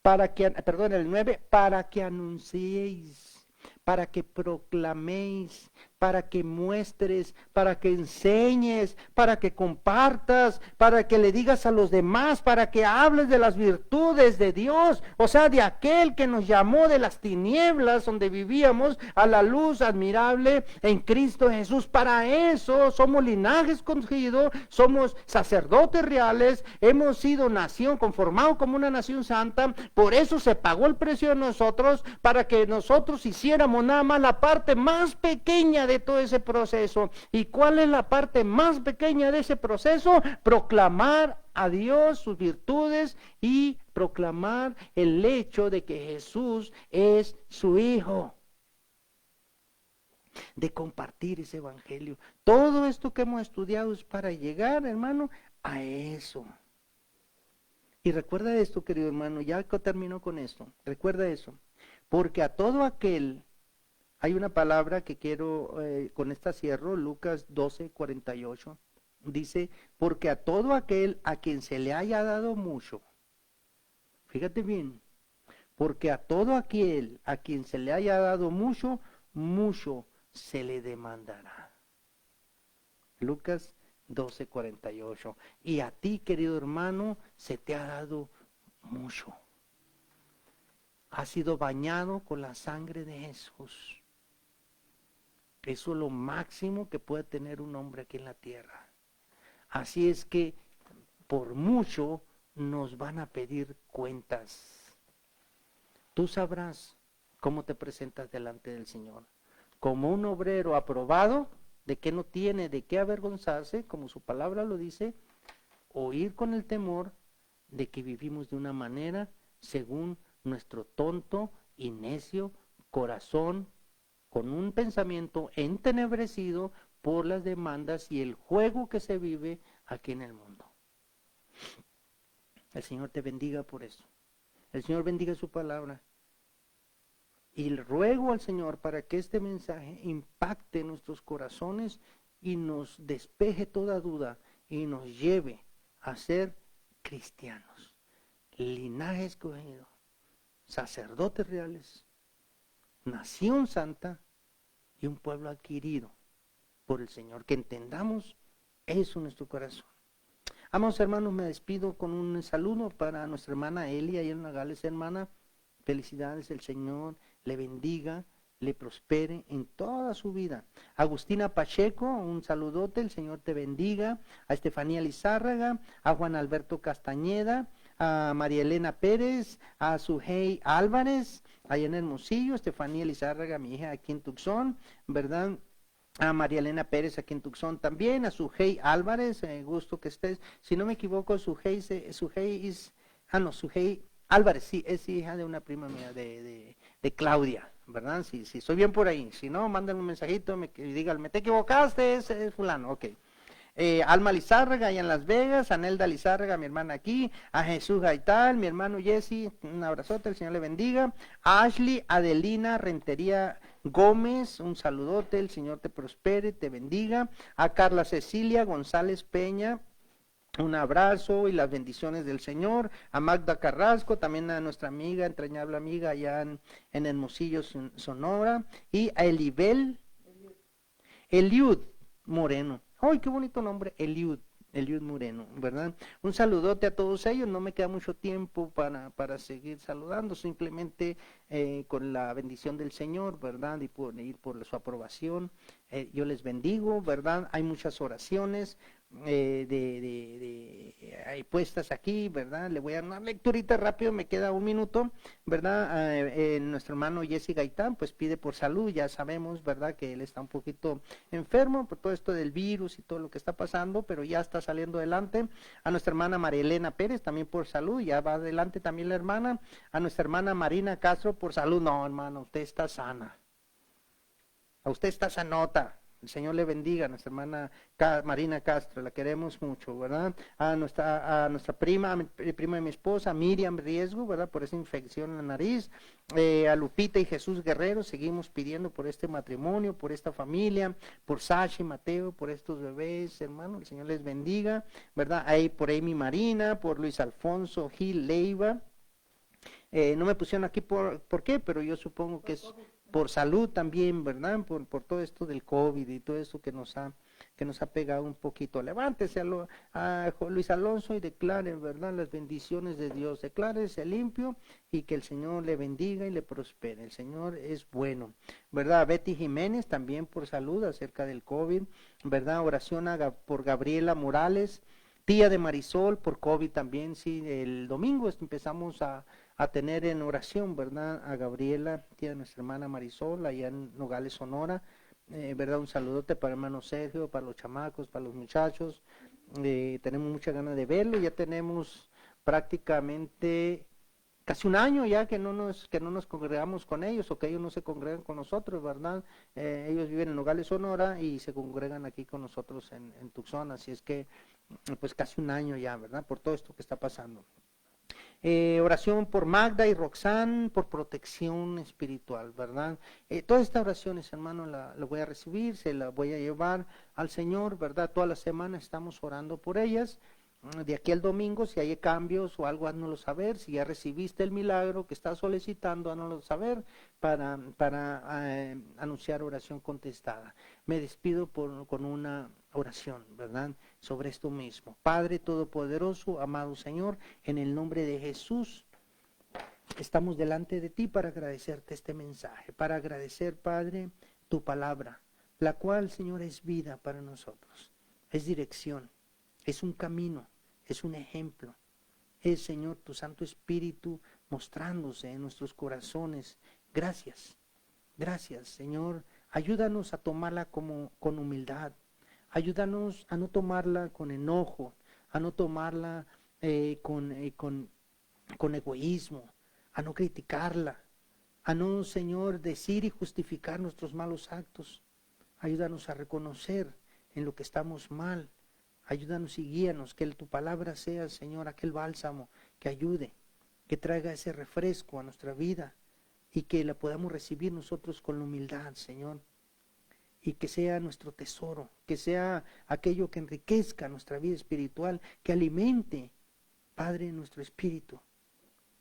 [SPEAKER 1] El 9, para que anunciéis, para que proclaméis para que muestres, para que enseñes, para que compartas, para que le digas a los demás, para que hables de las virtudes de Dios, o sea, de aquel que nos llamó de las tinieblas donde vivíamos a la luz admirable en Cristo Jesús. Para eso somos linaje escogido, somos sacerdotes reales, hemos sido nación, conformado como una nación santa, por eso se pagó el precio de nosotros, para que nosotros hiciéramos nada más la parte más pequeña de todo ese proceso. ¿Y cuál es la parte más pequeña de ese proceso? Proclamar a Dios sus virtudes y proclamar el hecho de que Jesús es su Hijo. De compartir ese evangelio. Todo esto que hemos estudiado es para llegar, hermano, a eso. Y recuerda esto, querido hermano, ya que termino con esto, recuerda eso, porque a todo aquel, hay una palabra que quiero, con esta cierro, Lucas 12:48, dice, porque a todo aquel a quien se le haya dado mucho, fíjate bien, porque a todo aquel a quien se le haya dado mucho, mucho se le demandará. Lucas 12:48. Y a ti, querido hermano, se te ha dado mucho. Has sido bañado con la sangre de Jesús. Eso es lo máximo que puede tener un hombre aquí en la tierra. Así es que por mucho nos van a pedir cuentas. Tú sabrás cómo te presentas delante del Señor. Como un obrero aprobado, de que no tiene de qué avergonzarse, como su palabra lo dice, o ir con el temor de que vivimos de una manera según nuestro tonto y necio corazón, con un pensamiento entenebrecido por las demandas y el juego que se vive aquí en el mundo. El Señor te bendiga por eso. El Señor bendiga su palabra. Y le ruego al Señor para que este mensaje impacte nuestros corazones y nos despeje toda duda y nos lleve a ser cristianos, linaje escogido, sacerdotes reales, nación santa y un pueblo adquirido por el Señor. Que entendamos eso en nuestro corazón. Amados hermanos, me despido con un saludo para nuestra hermana Elia y en Nogales. Hermana, felicidades, el Señor le bendiga, le prospere en toda su vida. Agustina Pacheco, un saludote, el Señor te bendiga. A Estefanía Lizárraga, a Juan Alberto Castañeda, a María Elena Pérez, a Sujei Álvarez, allá en Hermosillo, Estefanía Lizárraga, mi hija aquí en Tucson, ¿verdad? A María Elena Pérez aquí en Tucson también, a Sujei Álvarez, gusto que estés. Si no me equivoco, Sujei Álvarez, sí, es hija de una prima mía, de Claudia, ¿verdad? Si estoy bien por ahí. Si no, mándame un mensajito y díganme, ¿te equivocaste? Es fulano, ok. Alma Lizárraga, allá en Las Vegas, a Nelda Lizárraga, mi hermana aquí, a Jesús Gaital, mi hermano Jesse, un abrazote, el Señor le bendiga. A Ashley Adelina Rentería Gómez, un saludote, el Señor te prospere, te bendiga. A Carla Cecilia González Peña, un abrazo y las bendiciones del Señor. A Magda Carrasco, también a nuestra amiga, entrañable amiga allá en Hermosillo, Sonora. Y a Eliud Moreno. ¡Ay, qué bonito nombre! Eliud Moreno, ¿verdad? Un saludote a todos ellos. No me queda mucho tiempo para seguir saludando, simplemente con la bendición del Señor, ¿verdad? Y por ir por su aprobación. Yo les bendigo, ¿verdad? Hay muchas oraciones hay puestas aquí, ¿verdad? Le voy a dar una lecturita rápido, me queda un minuto, ¿verdad? Nuestro hermano Jesse Gaitán, pues pide por salud, ya sabemos, ¿verdad? Que él está un poquito enfermo por todo esto del virus y todo lo que está pasando, pero ya está saliendo adelante. A nuestra hermana María Elena Pérez, también por salud, ya va adelante también la hermana. A nuestra hermana Marina Castro, por salud. No, hermano, usted está sana. A usted está sanota. El Señor le bendiga, a nuestra hermana Marina Castro, la queremos mucho, ¿verdad? A nuestra prima de mi esposa, Miriam Riesgo, ¿verdad? Por esa infección en la nariz. A Lupita y Jesús Guerrero, seguimos pidiendo por este matrimonio, por esta familia, por Sashi, Mateo, por estos bebés, hermano, el Señor les bendiga, ¿verdad? Por Amy Marina, por Luis Alfonso Gil Leiva. No me pusieron aquí por qué, pero yo supongo que es por salud también, ¿verdad? Por todo esto del COVID y todo esto que nos ha pegado un poquito. Levántese a Luis Alonso y declare, ¿verdad? Las bendiciones de Dios. Declárese limpio y que el Señor le bendiga y le prospere. El Señor es bueno, ¿verdad? Betty Jiménez también por salud acerca del COVID, ¿verdad? Oración por Gabriela Morales. Tía de Marisol por COVID también, sí, el domingo empezamos a tener en oración, ¿verdad? A Gabriela, tía de nuestra hermana Marisol, allá en Nogales, Sonora, ¿verdad? Un saludote para el hermano Sergio, para los chamacos, para los muchachos, tenemos mucha ganas de verlo, ya tenemos prácticamente casi un año ya que no nos congregamos con ellos o que ellos no se congregan con nosotros, ¿verdad? Ellos viven en Nogales, Sonora y se congregan aquí con nosotros en Tucson, así es que pues casi un año ya, ¿verdad? Por todo esto que está pasando. Oración por Magda y Roxanne, por protección espiritual, ¿verdad? Todas estas oraciones, hermano, la voy a recibir, se las voy a llevar al Señor, ¿verdad? Toda la semana estamos orando por ellas. De aquí al domingo, si hay cambios o algo, háznoslo saber. Si ya recibiste el milagro que estás solicitando, háznoslo saber para anunciar oración contestada. Me despido con una oración, ¿verdad? Sobre esto mismo. Padre Todopoderoso, amado Señor, en el nombre de Jesús, estamos delante de ti para agradecerte este mensaje, para agradecer, Padre, tu palabra, la cual, Señor, es vida para nosotros, es dirección, es un camino, es un ejemplo. Es, Señor, tu Santo Espíritu mostrándose en nuestros corazones. Gracias, gracias, Señor. Ayúdanos a tomarla con humildad. Ayúdanos a no tomarla con enojo, a no tomarla con egoísmo, a no criticarla, a no, Señor, decir y justificar nuestros malos actos. Ayúdanos a reconocer en lo que estamos mal. Ayúdanos y guíanos, que tu palabra sea, Señor, aquel bálsamo que ayude, que traiga ese refresco a nuestra vida y que la podamos recibir nosotros con la humildad, Señor. Y que sea nuestro tesoro, que sea aquello que enriquezca nuestra vida espiritual, que alimente, Padre, nuestro espíritu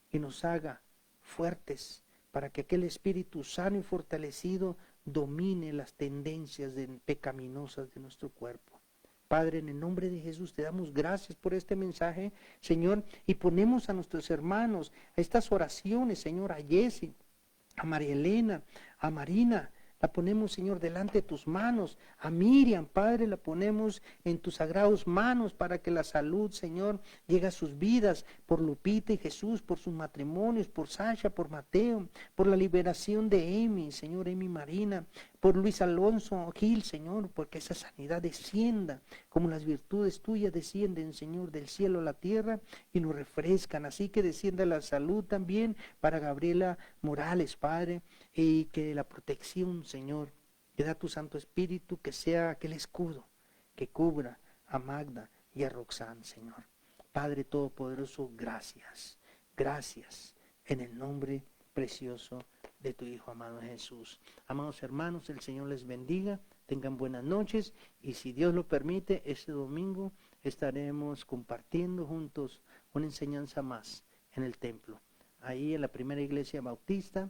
[SPEAKER 1] y nos haga fuertes para que aquel espíritu sano y fortalecido domine las tendencias pecaminosas de nuestro cuerpo. Padre, en el nombre de Jesús te damos gracias por este mensaje, Señor, y ponemos a nuestros hermanos, a estas oraciones, Señor, a Jessy, a María Elena, a Marina, la ponemos, Señor, delante de tus manos. A Miriam, Padre, la ponemos en tus sagrados manos para que la salud, Señor, llegue a sus vidas. Por Lupita y Jesús, por sus matrimonios, por Sasha, por Mateo, por la liberación de Amy, Señor, Amy Marina, por Luis Alonso Gil, Señor, porque esa sanidad descienda, como las virtudes tuyas descienden, Señor, del cielo a la tierra y nos refrescan. Así que descienda la salud también para Gabriela Morales, Padre, y que la protección, Señor, que da tu Santo Espíritu, que sea aquel escudo que cubra a Magda y a Roxanne, Señor. Padre Todopoderoso, gracias, gracias, en el nombre precioso de tu Hijo amado Jesús. Amados hermanos, el Señor les bendiga, tengan buenas noches y si Dios lo permite, este domingo estaremos compartiendo juntos una enseñanza más en el templo. Ahí en la primera iglesia bautista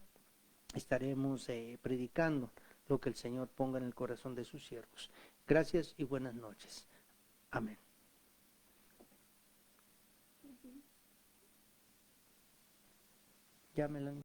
[SPEAKER 1] estaremos predicando lo que el Señor ponga en el corazón de sus siervos. Gracias y buenas noches. Amén. Llámela.